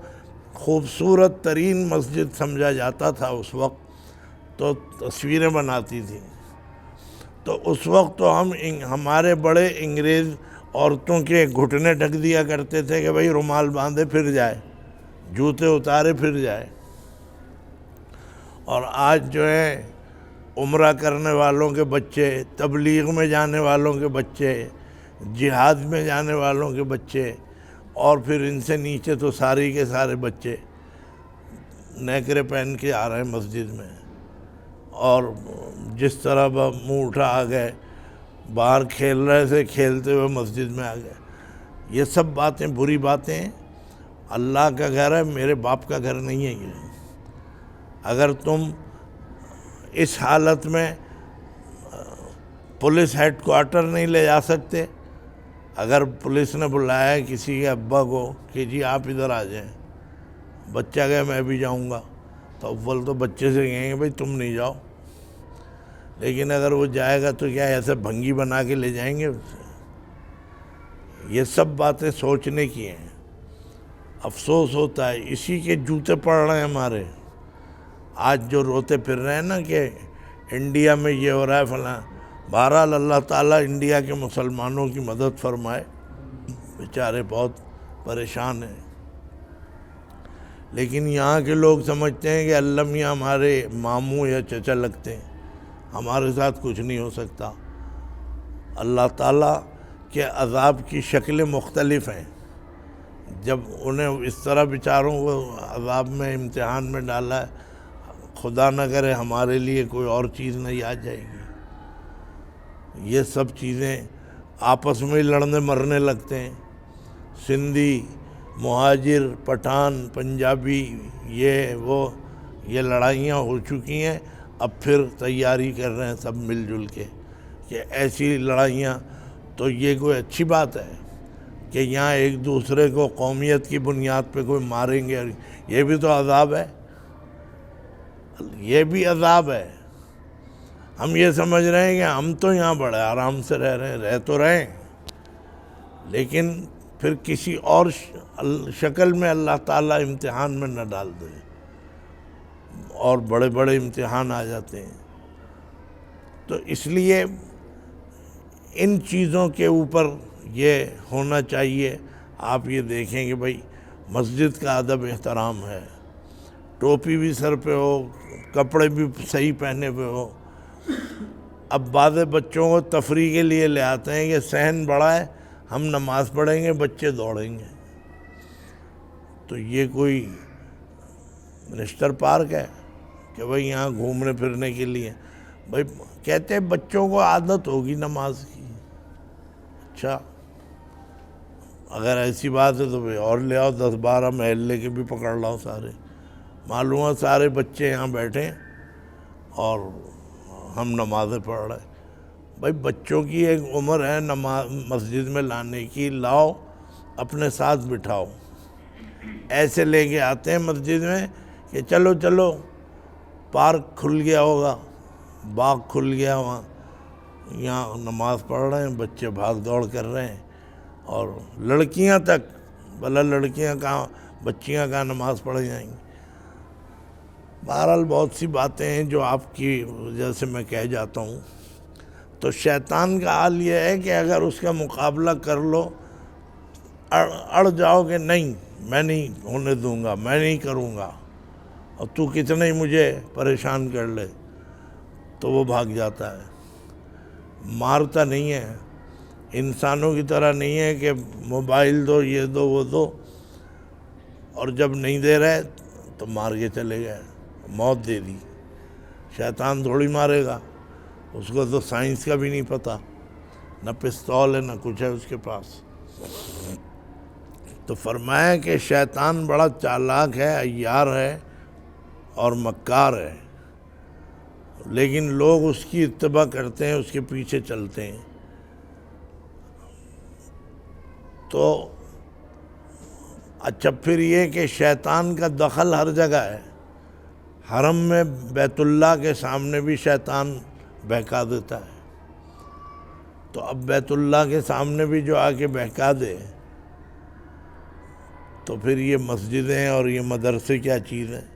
خوبصورت ترین مسجد سمجھا جاتا تھا اس وقت، تو تصویریں بناتی تھیں۔ تو اس وقت تو ہمارے بڑے انگریز عورتوں کے گھٹنے ڈھک دیا کرتے تھے کہ بھئی رومال باندھے پھر جائے، جوتے اتارے پھر جائے۔ اور آج جو ہے عمرہ کرنے والوں کے بچے، تبلیغ میں جانے والوں کے بچے، جہاد میں جانے والوں کے بچے، اور پھر ان سے نیچے تو ساری کے سارے بچے نیکرے پہن کے آ رہے ہیں مسجد میں، اور جس طرح منہ اٹھا آ گئے، باہر کھیل رہے تھے کھیلتے ہوئے مسجد میں آ گئے۔ یہ سب باتیں بری باتیں ہیں۔ اللہ کا گھر ہے، میرے باپ کا گھر نہیں ہے یہ۔ اگر تم اس حالت میں پولیس ہیڈ کوارٹر نہیں لے جا سکتے، اگر پولیس نے بلایا ہے کسی کے ابا کو کہ جی آپ ادھر آ جائیں، بچہ کہے میں بھی جاؤں گا، تو اول تو بچے سے کہیں گے بھائی تم نہیں جاؤ، لیکن اگر وہ جائے گا تو کیا ایسے بھنگی بنا کے لے جائیں گے اسے؟ یہ سب باتیں سوچنے کی ہیں۔ افسوس ہوتا ہے اسی کے جوتے پڑ رہے ہیں ہمارے۔ آج جو روتے پھر رہے ہیں نا کہ انڈیا میں یہ ہو رہا ہے فلاں، بہرحال اللہ تعالیٰ انڈیا کے مسلمانوں کی مدد فرمائے، بیچارے بہت پریشان ہیں۔ لیکن یہاں کے لوگ سمجھتے ہیں کہ اللہ میاں ہمارے ماموں یا چچا لگتے ہیں، ہمارے ساتھ کچھ نہیں ہو سکتا۔ اللہ تعالیٰ کے عذاب کی شکلیں مختلف ہیں۔ جب انہیں اس طرح بیچاروں کو عذاب میں، امتحان میں ڈالا ہے، خدا نہ کرے ہمارے لیے کوئی اور چیز نہیں آ جائے گی۔ یہ سب چیزیں آپس میں لڑنے مرنے لگتے ہیں۔ سندھی، مہاجر، پٹھان، پنجابی، یہ لڑائیاں ہو چکی ہیں۔ اب پھر تیاری کر رہے ہیں سب مل جل کے کہ ایسی لڑائیاں، تو یہ کوئی اچھی بات ہے کہ یہاں ایک دوسرے کو قومیت کی بنیاد پہ کوئی ماریں گے؟ یہ بھی تو عذاب ہے، یہ بھی عذاب ہے۔ ہم یہ سمجھ رہے ہیں کہ ہم تو یہاں بڑے آرام سے رہ تو رہیں، لیکن پھر کسی اور شکل میں اللہ تعالیٰ امتحان میں نہ ڈال دے، اور بڑے بڑے امتحان آ جاتے ہیں۔ تو اس لیے ان چیزوں کے اوپر یہ ہونا چاہیے۔ آپ یہ دیکھیں کہ بھائی مسجد کا ادب احترام ہے، ٹوپی بھی سر پہ ہو، کپڑے بھی صحیح پہنے ہوئے ہو۔ اب بعض بچوں کو تفریح کے لیے لے آتے ہیں کہ صحن بڑا ہے، ہم نماز پڑھیں گے، بچے دوڑیں گے۔ تو یہ کوئی منسٹر پارک ہے کہ بھائی یہاں گھومنے پھرنے کے لیے؟ بھائی کہتے ہیں بچوں کو عادت ہوگی نماز کی۔ اچھا، اگر ایسی بات ہے تو بھائی اور لے آؤ، 10-12 محلے کے بھی پکڑ لاؤ سارے، معلوم ہے سارے بچے یہاں بیٹھے اور ہم نمازیں پڑھ رہے ہیں۔ بھائی بچوں کی ایک عمر ہے نماز مسجد میں لانے کی، لاؤ اپنے ساتھ بٹھاؤ۔ ایسے لے کے آتے ہیں مسجد میں کہ چلو چلو پارک کھل گیا ہوگا، باغ کھل گیا وہاں، یہاں نماز پڑھ رہے ہیں، بچے بھاگ دوڑ کر رہے ہیں، اور لڑکیاں تک، بھلا لڑکیاں کہاں، بچیاں کہاں نماز پڑھ جائیں گی۔ بہرحال بہت سی باتیں ہیں جو آپ کی وجہ سے میں کہہ جاتا ہوں۔ تو شیطان کا حال یہ ہے کہ اگر اس کا مقابلہ کر لو، اڑ جاؤ کہ نہیں میں نہیں ہونے دوں گا، میں نہیں کروں گا، اور تو کتنا ہی مجھے پریشان کر لے، تو وہ بھاگ جاتا ہے۔ مارتا نہیں ہے، انسانوں کی طرح نہیں ہے کہ موبائل دو، یہ دو، وہ دو، اور جب نہیں دے رہے تو مار کے چلے گئے، موت دے دی۔ شیطان تھوڑی مارے گا، اس کو تو سائنس کا بھی نہیں پتہ، نہ پستول ہے نہ کچھ ہے اس کے پاس۔ تو فرمایا کہ شیطان بڑا چالاک ہے، عیار ہے اور مکار ہے، لیکن لوگ اس کی اتباع کرتے ہیں، اس کے پیچھے چلتے ہیں۔ تو اچھا، پھر یہ کہ شیطان کا دخل ہر جگہ ہے۔ حرم میں بیت اللہ کے سامنے بھی شیطان بہکا دیتا ہے، تو اب بیت اللہ کے سامنے بھی جو آ کے بہکا دے، تو پھر یہ مسجدیں اور یہ مدرسے کیا چیز ہیں؟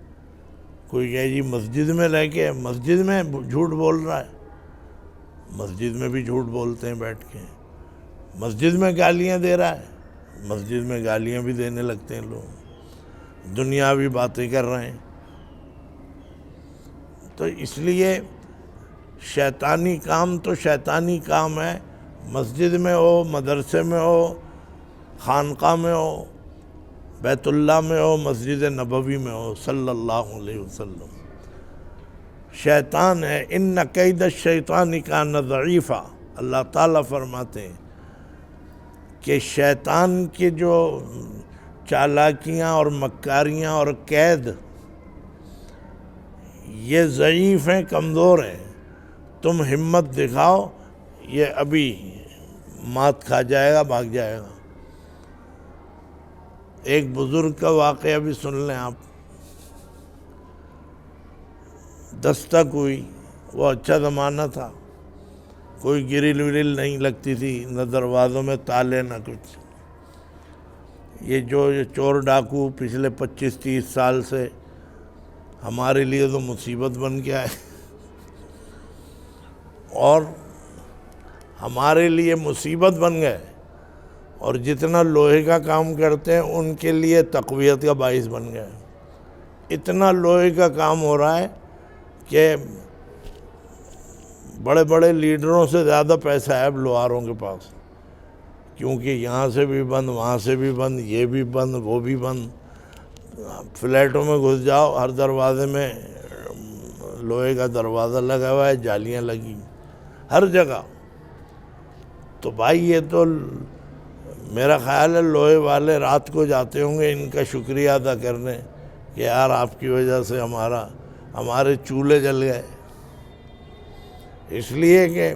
کوئی کہے جی مسجد میں رہ کے، مسجد میں جھوٹ بول رہا ہے، مسجد میں بھی جھوٹ بولتے ہیں بیٹھ کے، مسجد میں گالیاں دے رہا ہے، مسجد میں گالیاں بھی دینے لگتے ہیں لوگ۔ دنیاوی باتیں کر رہے ہیں۔ تو اس لیے شیطانی کام تو شیطانی کام ہے، مسجد میں ہو، مدرسے میں ہو، خانقاہ میں ہو، بیت اللہ میں ہو، مسجد نبوی میں ہو صلی اللہ علیہ وسلم، شیطان ہے۔ ان کید الشیطان کان ضعیفا، اللہ تعالیٰ فرماتے ہیں کہ شیطان کی جو چالاکیاں اور مکاریاں اور قید یہ ضعیف ہیں، کمزور ہیں، تم ہمت دکھاؤ، یہ ابھی مات کھا جائے گا، بھاگ جائے گا۔ ایک بزرگ کا واقعہ بھی سن لیں آپ۔ دستک ہوئی، وہ اچھا زمانہ تھا، کوئی گرل ورل نہیں لگتی تھی، نہ دروازوں میں تالے نہ کچھ۔ یہ جو چور ڈاکو پچھلے 25-30 سال سے ہمارے لیے تو مصیبت بن کے آئے، اور ہمارے لیے مصیبت بن گئے، اور جتنا لوہے کا کام کرتے ہیں ان کے لیے تقویت کا باعث بن گئے۔ اتنا لوہے کا کام ہو رہا ہے کہ بڑے بڑے لیڈروں سے زیادہ پیسہ ہے اب لوہاروں کے پاس، کیونکہ یہاں سے بھی بند، وہاں سے بھی بند، یہ بھی بند، وہ بھی بند۔ فلیٹوں میں گھس جاؤ، ہر دروازے میں لوہے کا دروازہ لگا ہوا ہے، جالیاں لگی ہر جگہ۔ تو بھائی یہ تو میرا خیال ہے لوہے والے رات کو جاتے ہوں گے ان کا شکریہ ادا کرنے کہ یار آپ کی وجہ سے ہمارے چولہے جل گئے۔ اس لیے کہ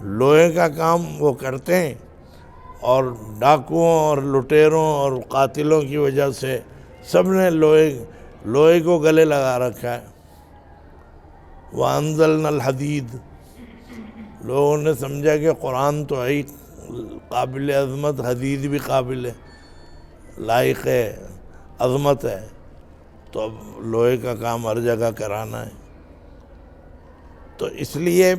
لوہے کا کام وہ کرتے ہیں، اور ڈاکوؤں اور لٹیروں اور قاتلوں کی وجہ سے سب نے لوہے کو گلے لگا رکھا ہے۔ وَأَنزَلْنَا الْحَدِيدَ، لوگوں نے سمجھا کہ قرآن تو ہے قابل عظمت، حدید بھی قابل لائق ہے، عظمت ہے، تو اب لوہے کا کام ہر جگہ کرانا ہے۔ تو اس لیے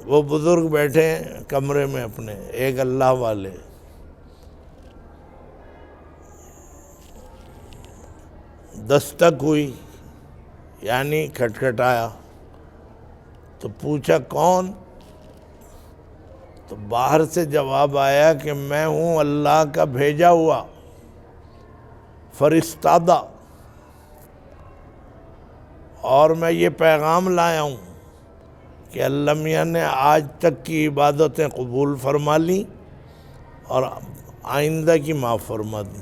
وہ بزرگ بیٹھے ہیں کمرے میں اپنے، ایک اللہ والے، دستک ہوئی یعنی کھٹکھٹایا، تو پوچھا کون؟ تو باہر سے جواب آیا کہ میں ہوں اللہ کا بھیجا ہوا فرستادہ، اور میں یہ پیغام لایا ہوں کہ اللہ میاں نے آج تک کی عبادتیں قبول فرما لی اور آئندہ کی معاف فرما دی۔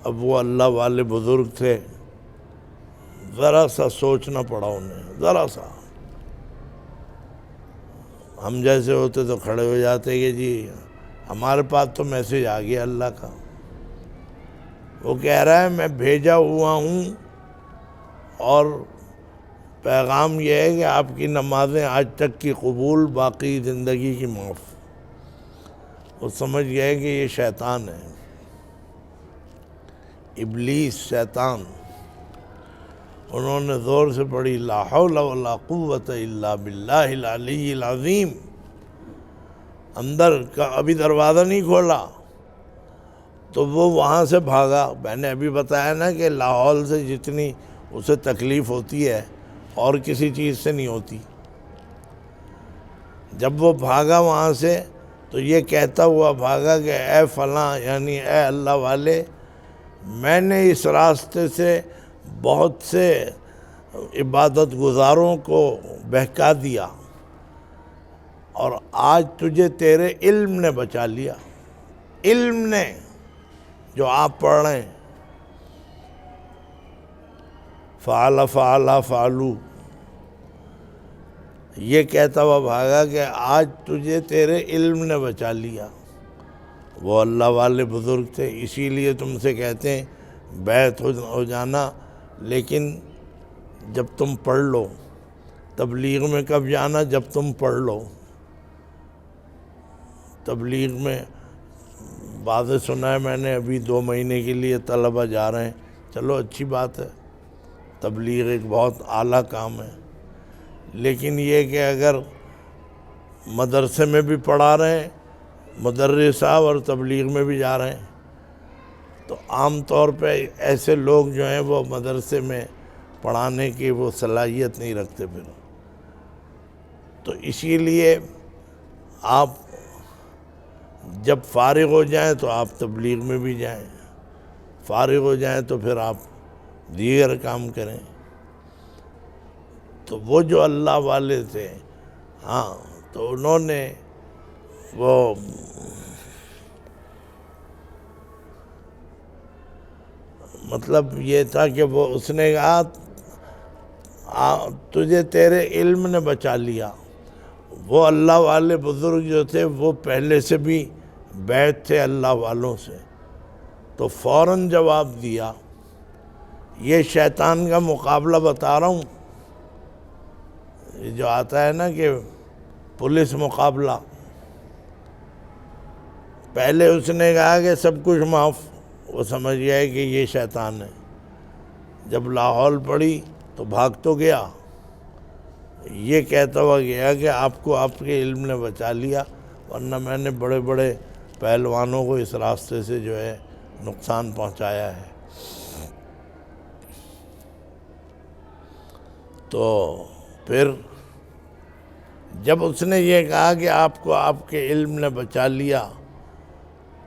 اب وہ اللہ والے بزرگ تھے، ذرا سا سوچنا پڑا انہیں، ذرا سا۔ ہم جیسے ہوتے تو کھڑے ہو جاتے کہ جی ہمارے پاس تو میسیج آ گیا اللہ کا۔ وہ کہہ رہا ہے میں بھیجا ہوا ہوں، اور پیغام یہ ہے کہ آپ کی نمازیں آج تک کی قبول، باقی زندگی کی معاف۔ وہ سمجھ گئے کہ یہ شیطان ہے، ابلیس، شیطان۔ انہوں نے زور سے پڑھی لا حول ولا قوت الا باللہ العلی العظیم۔ اندر کا ابھی دروازہ نہیں کھولا تو وہ وہاں سے بھاگا۔ میں نے ابھی بتایا نا کہ لاہور سے جتنی اسے تکلیف ہوتی ہے اور کسی چیز سے نہیں ہوتی۔ جب وہ بھاگا وہاں سے تو یہ کہتا ہوا بھاگا کہ اے فلاں، یعنی اے اللہ والے، میں نے اس راستے سے بہت سے عبادت گزاروں کو بہکا دیا، اور آج تجھے تیرے علم نے بچا لیا۔ علم نے، جو آپ پڑھ رہے ہیں، فعل فعل فعلو، یہ کہتا ہوا بھاگا کہ آج تجھے تیرے علم نے بچا لیا۔ وہ اللہ والے بزرگ تھے، اسی لیے تم سے کہتے ہیں بیعت ہو جانا، لیکن جب تم پڑھ لو۔ تبلیغ میں کب جانا؟ جب تم پڑھ لو۔ تبلیغ میں باتیں سنا ہے میں نے، ابھی 2 مہینے کے لیے طلبہ جا رہے ہیں، چلو اچھی بات ہے، تبلیغ ایک بہت اعلیٰ کام ہے، لیکن یہ کہ اگر مدرسے میں بھی پڑھا رہے ہیں، مدرس صاحب اور تبلیغ میں بھی جا رہے ہیں، تو عام طور پہ ایسے لوگ جو ہیں وہ مدرسے میں پڑھانے کی وہ صلاحیت نہیں رکھتے پھر. تو اسی لیے آپ جب فارغ ہو جائیں تو آپ تبلیغ میں بھی جائیں، فارغ ہو جائیں تو پھر آپ دیگر کام کریں. تو وہ جو اللہ والے تھے، ہاں، تو انہوں نے وہ مطلب یہ تھا کہ وہ اس نے کہا تجھے تیرے علم نے بچا لیا. وہ اللہ والے بزرگ جو تھے وہ پہلے سے بھی بیعت تھے اللہ والوں سے، تو فوراً جواب دیا. یہ شیطان کا مقابلہ بتا رہا ہوں، یہ جو آتا ہے نا کہ پولیس مقابلہ. پہلے اس نے کہا کہ سب کچھ معاف، وہ سمجھ گیا کہ یہ شیطان ہے. جب لاحول پڑی تو بھاگ تو گیا، یہ کہتا ہوا گیا کہ آپ کو آپ کے علم نے بچا لیا، ورنہ میں نے بڑے بڑے پہلوانوں کو اس راستے سے جو ہے نقصان پہنچایا ہے. تو پھر جب اس نے یہ کہا کہ آپ کو آپ کے علم نے بچا لیا،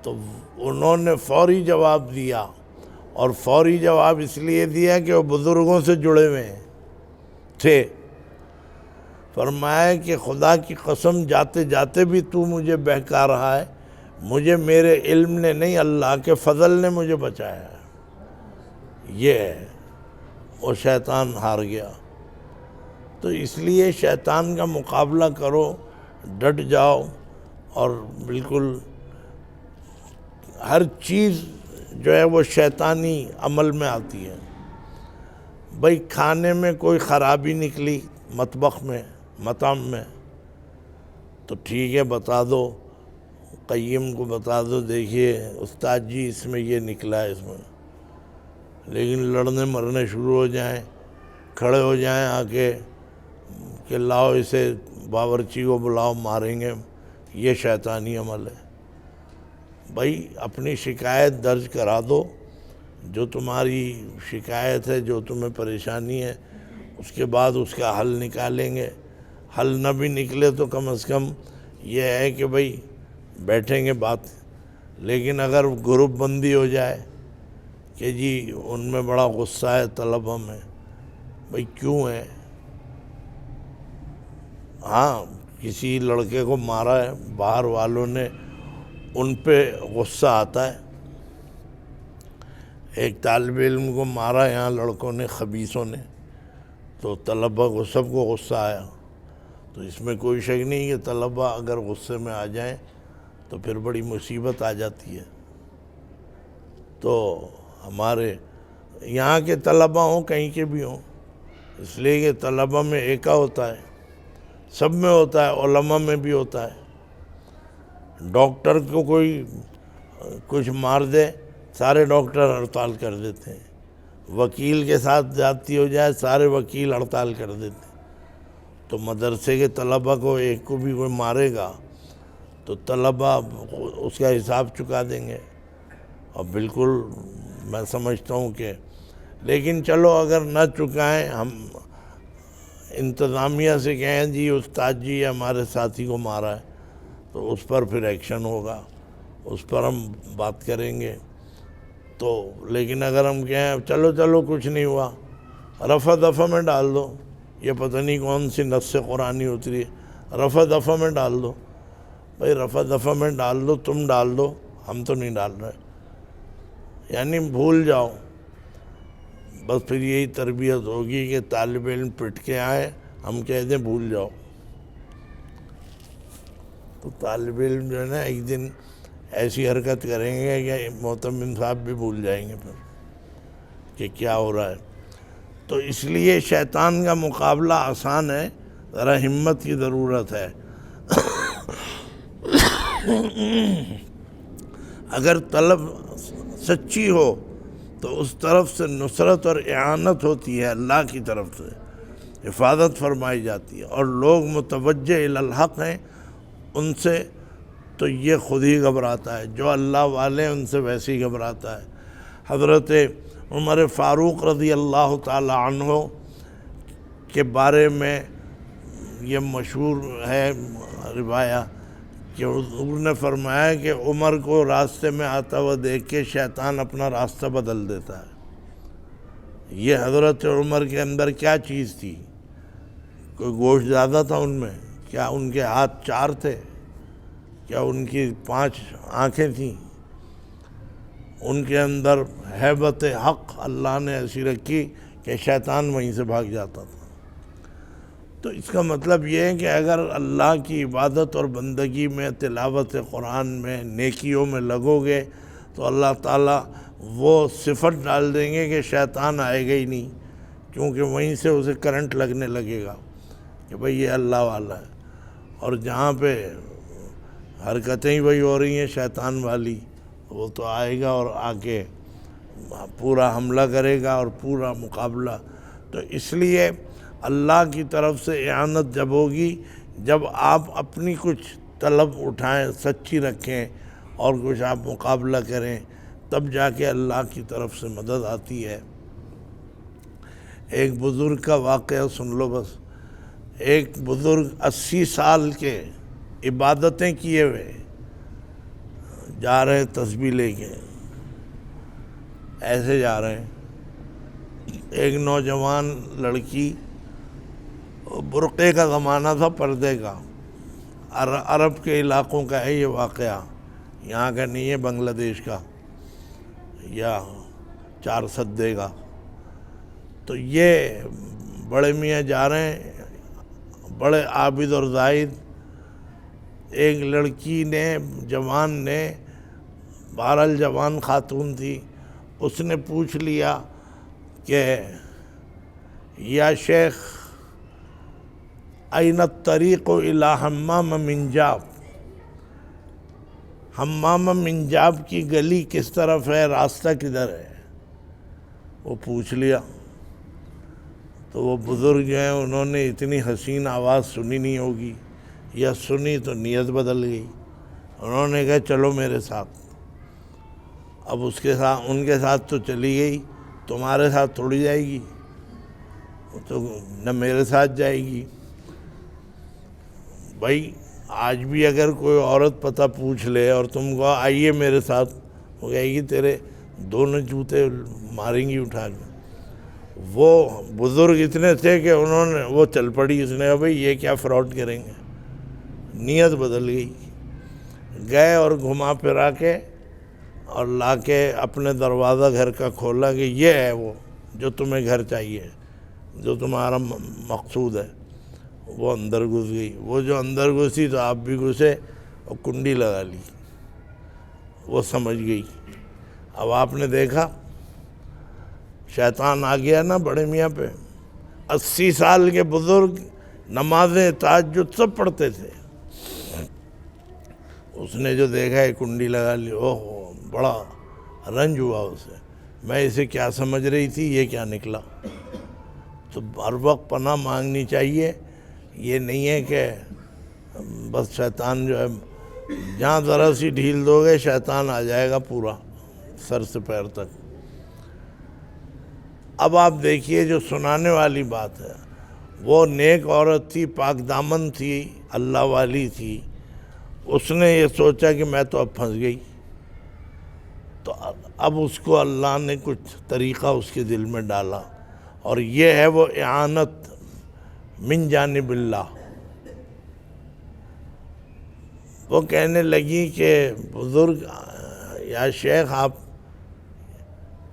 تو انہوں نے فوری جواب دیا. اور فوری جواب اس لیے دیا کہ وہ بزرگوں سے جڑے ہوئے تھے. فرمایا کہ خدا کی قسم جاتے جاتے بھی تو مجھے بہکا رہا ہے، مجھے میرے علم نے نہیں، اللہ کے فضل نے مجھے بچایا ہے. یہ ہے، وہ شیطان ہار گیا. تو اس لیے شیطان کا مقابلہ کرو، ڈٹ جاؤ، اور بالکل ہر چیز جو ہے وہ شیطانی عمل میں آتی ہے. بھئی کھانے میں کوئی خرابی نکلی مطبخ میں، مطعم میں، تو ٹھیک ہے بتا دو، قیم کو بتا دو، دیکھیے استاد جی اس میں یہ نکلا ہے اس میں. لیکن لڑنے مرنے شروع ہو جائیں، کھڑے ہو جائیں آ کے کہ لاؤ اسے باورچی کو بلاؤ ماریں گے، یہ شیطانی عمل ہے. بھائی اپنی شکایت درج کرا دو، جو تمہاری شکایت ہے، جو تمہیں پریشانی ہے، اس کے بعد اس کا حل نکالیں گے. حل نہ بھی نکلے تو کم از کم یہ ہے کہ بھئی بیٹھیں گے بات. لیکن اگر گروپ بندی ہو جائے کہ جی ان میں بڑا غصہ ہے طلبہ میں، بھئی کیوں ہے؟ ہاں کسی لڑکے کو مارا ہے، باہر والوں نے، ان پہ غصہ آتا ہے. ایک طالب علم کو مارا یہاں لڑکوں نے، خبیثوں نے، تو طلبہ کو سب کو غصہ آیا. تو اس میں کوئی شک نہیں کہ طلبہ اگر غصے میں آ جائیں تو پھر بڑی مصیبت آ جاتی ہے. تو ہمارے یہاں کے طلبہ ہوں کہیں کے بھی ہوں، اس لیے کہ طلبہ میں ایکا ہوتا ہے، سب میں ہوتا ہے، علماء میں بھی ہوتا ہے. ڈاکٹر کو کوئی کچھ مار دے، سارے ڈاکٹر ہڑتال کر دیتے ہیں. وکیل کے ساتھ زیادتی ہو جائے، سارے وکیل ہڑتال کر دیتے ہیں. تو مدرسے کے طلبہ کو ایک کو بھی کوئی مارے گا تو طلبہ اس کا حساب چکا دیں گے. اور بالکل میں سمجھتا ہوں کہ، لیکن چلو اگر نہ چکائیں، ہم انتظامیہ سے کہیں جی استاد جی ہمارے ساتھی کو مارا ہے، تو اس پر پھر ایکشن ہوگا، اس پر ہم بات کریں گے. تو لیکن اگر ہم کہیں چلو کچھ نہیں ہوا، رفع دفع میں ڈال دو، یہ پتہ نہیں کون سی نص قرآنی اتری ہے، رفع دفع میں ڈال دو. بھئی رفع دفع میں ڈال دو، تم ڈال دو، ہم تو نہیں ڈال رہے. یعنی بھول جاؤ. بس پھر یہی تربیت ہوگی کہ طالب علم پٹ کے آئے، ہم کہہ دیں بھول جاؤ، تو طالب علم جو ہے نا ایک دن ایسی حرکت کریں گے کہ معتمد صاحب بھی بھول جائیں گے پھر کہ کیا ہو رہا ہے. تو اس لیے شیطان کا مقابلہ آسان ہے، ذرا ہمت کی ضرورت ہے. اگر طلب سچی ہو تو اس طرف سے نصرت اور اعانت ہوتی ہے، اللہ کی طرف سے حفاظت فرمائی جاتی ہے، اور لوگ متوجہ الی الحق ہیں، ان سے تو یہ خود ہی گھبراتا ہے، جو اللہ والے ہیں ان سے ویسے ہی گھبراتا ہے۔ حضرت عمر فاروق رضی اللہ تعالی عنہ کے بارے میں یہ مشہور ہے روایہ کہ حضور نے فرمایا کہ عمر کو راستے میں آتا ہوا دیکھ کے شیطان اپنا راستہ بدل دیتا ہے۔ یہ حضرت عمر کے اندر کیا چیز تھی؟ کوئی گوشت زیادہ تھا ان میں؟ کیا ان کے ہاتھ 4 تھے؟ کیا ان کی 5 آنکھیں تھیں؟ ان کے اندر ہیبت حق اللہ نے ایسی رکھی کہ شیطان وہیں سے بھاگ جاتا تھا۔ تو اس کا مطلب یہ ہے کہ اگر اللہ کی عبادت اور بندگی میں، تلاوت قرآن میں، نیکیوں میں لگو گے تو اللہ تعالیٰ وہ صفت ڈال دیں گے کہ شیطان آئے گا ہی نہیں، کیونکہ وہیں سے اسے کرنٹ لگنے لگے گا کہ بھئی یہ اللہ والا ہے۔ اور جہاں پہ حرکتیں ہی وہی ہو رہی ہیں شیطان والی، وہ تو آئے گا اور آ کے پورا حملہ کرے گا اور پورا مقابلہ۔ تو اس لیے اللہ کی طرف سے اعانت جب ہوگی جب آپ اپنی کچھ طلب اٹھائیں، سچی رکھیں اور کچھ آپ مقابلہ کریں، تب جا کے اللہ کی طرف سے مدد آتی ہے۔ ایک بزرگ کا واقعہ سن لو بس۔ ایک بزرگ 80 سال کے عبادتیں کیے ہوئے جا رہے تسبیح لے کے، ایسے جا رہے ہیں، ایک نوجوان لڑکی، برقعے کا زمانہ تھا، پردے کا، عرب کے علاقوں کا ہے یہ واقعہ، یہاں کا نہیں ہے، بنگلہ دیش کا یا 4 سدے کا۔ تو یہ بڑے میاں جا رہے ہیں، بڑے عابد اور زاہد۔ ایک لڑکی نے، جوان نے، بہرحال جوان خاتون تھی، اس نے پوچھ لیا کہ یا شیخ این الطریق الی حمام منجاب، حمام منجاب کی گلی کس طرف ہے، راستہ کدھر ہے؟ وہ پوچھ لیا۔ تو وہ بزرگ جو ہیں انہوں نے اتنی حسین آواز سنی نہیں ہوگی، یا سنی تو نیت بدل گئی، انہوں نے کہا چلو میرے ساتھ۔ اب اس کے ساتھ، ان کے ساتھ تو چلی گئی، تمہارے ساتھ تھوڑی جائے گی، تو نہ میرے ساتھ جائے گی۔ بھائی آج بھی اگر کوئی عورت پتہ پوچھ لے اور تم کو آئیے میرے ساتھ، وہ کہے گی تیرے دونوں جوتے ماریں گی اٹھا کے۔ وہ بزرگ اتنے تھے کہ انہوں نے، وہ چل پڑی، اس نے کہا بھئی یہ کیا فراڈ کریں گے، نیت بدل گئی۔ گئے اور گھما پھرا کے اور لا کے اپنے دروازہ گھر کا کھولا کہ یہ ہے وہ جو تمہیں گھر چاہیے، جو تمہارا مقصود ہے۔ وہ اندر گھس گئی، وہ جو اندر گھسی تو آپ بھی گھسے اور کنڈی لگا لی، وہ سمجھ گئی۔ اب آپ نے دیکھا شیطان آ گیا نا بڑے میاں پہ۔ 80 سال کے بزرگ، نمازیں تہجد سب پڑھتے تھے، اس نے جو دیکھا ہے کنڈی لگا لی، اوہ بڑا رنج ہوا اسے، میں اسے کیا سمجھ رہی تھی، یہ کیا نکلا۔ تو ہر وقت پناہ مانگنی چاہیے، یہ نہیں ہے کہ بس شیطان جو ہے جہاں ذرا سی ڈھیل دو گے شیطان آ جائے گا پورا سر سے پیر تک۔ اب آپ دیکھیے جو سنانے والی بات ہے، وہ نیک عورت تھی، پاک دامن تھی، اللہ والی تھی، اس نے یہ سوچا کہ میں تو اب پھنس گئی۔ تو اب اس کو اللہ نے کچھ طریقہ اس کے دل میں ڈالا، اور یہ ہے وہ اعانت من جانب اللہ۔ وہ کہنے لگی کہ بزرگ یا شیخ آپ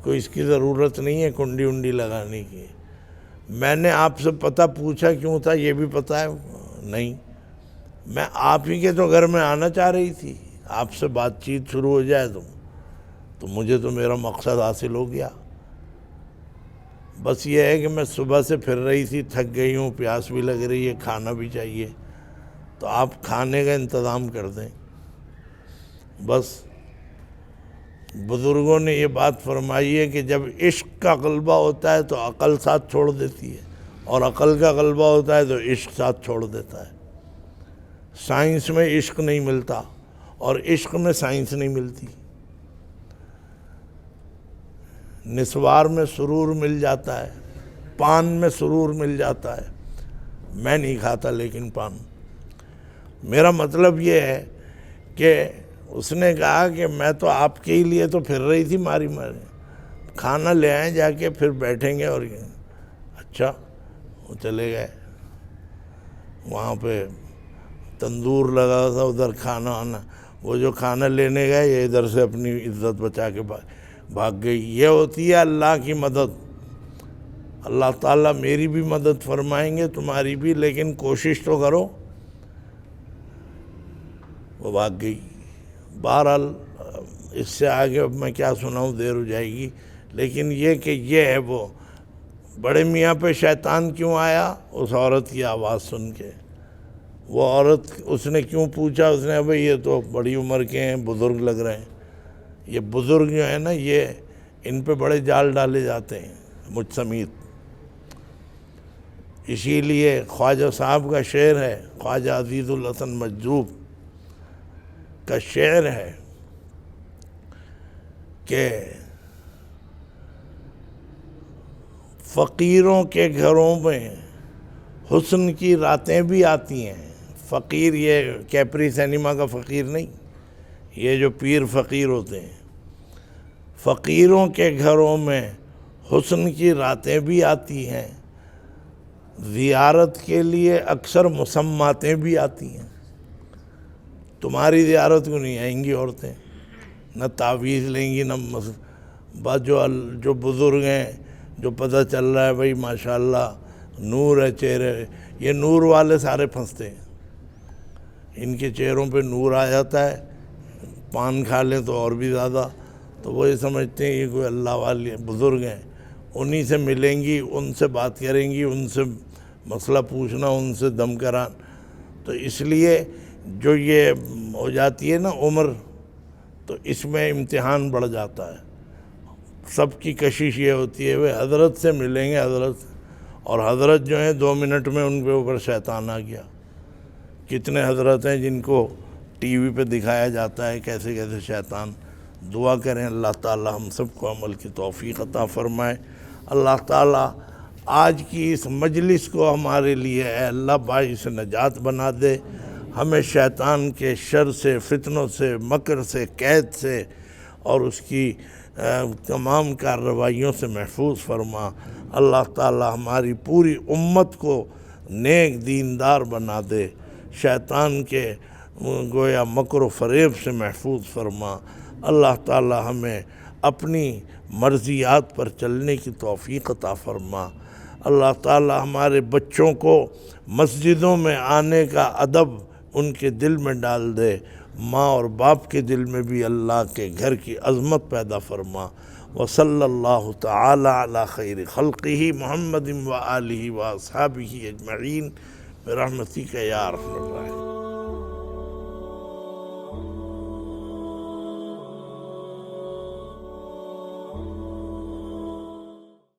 کو اس کی ضرورت نہیں ہے کنڈی ونڈی لگانے کی، میں نے آپ سے پتہ پوچھا کیوں تھا یہ بھی پتہ ہے نہیں، میں آپ ہی کے تو گھر میں آنا چاہ رہی تھی، آپ سے بات چیت شروع ہو جائے تو مجھے تو میرا مقصد حاصل ہو گیا۔ بس یہ ہے کہ میں صبح سے پھر رہی تھی، تھک گئی ہوں، پیاس بھی لگ رہی ہے، کھانا بھی چاہیے، تو آپ کھانے کا انتظام کر دیں۔ بس بزرگوں نے یہ بات فرمائی ہے کہ جب عشق کا غلبہ ہوتا ہے تو عقل ساتھ چھوڑ دیتی ہے، اور عقل کا غلبہ ہوتا ہے تو عشق ساتھ چھوڑ دیتا ہے۔ سائنس میں عشق نہیں ملتا، اور عشق میں سائنس نہیں ملتی۔ نسوار میں سرور مل جاتا ہے، پان میں سرور مل جاتا ہے، میں نہیں کھاتا لیکن پان۔ میرا مطلب یہ ہے کہ اس نے کہا کہ میں تو آپ کے ہی لیے تو پھر رہی تھی ماری ماری، کھانا لے آئیں جا کے پھر بیٹھیں گے۔ اور اچھا، وہ چلے گئے، وہاں پہ تندور لگا تھا، ادھر کھانا آنا، وہ جو کھانا لینے گئے یہ ادھر سے اپنی عزت بچا کے بھاگ گئی۔ یہ ہوتی ہے اللہ کی مدد۔ اللہ تعالیٰ میری بھی مدد فرمائیں گے، تمہاری بھی، لیکن کوشش تو کرو۔ وہ بھاگ گئی۔ بہرحال اس سے آگے اب میں کیا سناؤں، دیر ہو جائے گی، لیکن یہ کہ یہ ہے وہ بڑے میاں پہ شیطان کیوں آیا؟ اس عورت کی آواز سن کے۔ وہ عورت، اس نے کیوں پوچھا؟ اس نے بھئی یہ تو بڑی عمر کے ہیں، بزرگ لگ رہے ہیں۔ یہ بزرگ جو ہیں نا، یہ ان پہ بڑے جال ڈالے جاتے ہیں، مجھ سمیت۔ اسی لیے خواجہ صاحب کا شعر ہے، خواجہ عزیز الحسن مجذوب کا شعر ہے کہ فقیروں کے گھروں میں حسن کی راتیں بھی آتی ہیں۔ فقیر یہ کیپری سینما کا فقیر نہیں، یہ جو پیر فقیر ہوتے ہیں۔ فقیروں کے گھروں میں حسن کی راتیں بھی آتی ہیں، زیارت کے لیے اکثر مسماتیں بھی آتی ہیں۔ تمہاری زیارت کو نہیں آئیں گی عورتیں، نہ تعویذ لیں گی، نہ بس جو بزرگ ہیں، جو پتہ چل رہا ہے بھئی ماشاءاللہ نور ہے چہرے، یہ نور والے سارے پھنستے ہیں۔ ان کے چہروں پہ نور آ جاتا ہے، پان کھا لیں تو اور بھی زیادہ، تو وہ یہ سمجھتے ہیں یہ کوئی اللہ والے بزرگ ہیں، انہی سے ملیں گی، ان سے بات کریں گی، ان سے مسئلہ پوچھنا، ان سے دم کران۔ تو اس لیے جو یہ ہو جاتی ہے نا عمر، تو اس میں امتحان بڑھ جاتا ہے۔ سب کی کشش یہ ہوتی ہے وہ حضرت سے ملیں گے، حضرت، اور حضرت جو ہیں 2 منٹ میں ان کے اوپر شیطان آ گیا۔ کتنے حضرت ہیں جن کو ٹی وی پہ دکھایا جاتا ہے کیسے کیسے شیطان۔ دعا کریں اللہ تعالیٰ ہم سب کو عمل کی توفیق عطا فرمائے۔ اللہ تعالیٰ آج کی اس مجلس کو ہمارے لیے اے اللہ باعث نجات بنا دے، ہمیں شیطان کے شر سے، فتنوں سے، مکر سے، قید سے اور اس کی تمام کارروائیوں سے محفوظ فرما۔ اللہ تعالیٰ ہماری پوری امت کو نیک دیندار بنا دے، شیطان کے گویا مکر و فریب سے محفوظ فرما۔ اللہ تعالیٰ ہمیں اپنی مرضیات پر چلنے کی توفیق عطا فرما۔ اللہ تعالیٰ ہمارے بچوں کو مسجدوں میں آنے کا ادب ان کے دل میں ڈال دے، ماں اور باپ کے دل میں بھی اللہ کے گھر کی عظمت پیدا فرما۔ وصلی اللہ تعالی علی خیر خلقہ محمد وآلہ واصحابہ اجمعین برحمتک یا ارحم الراحمین۔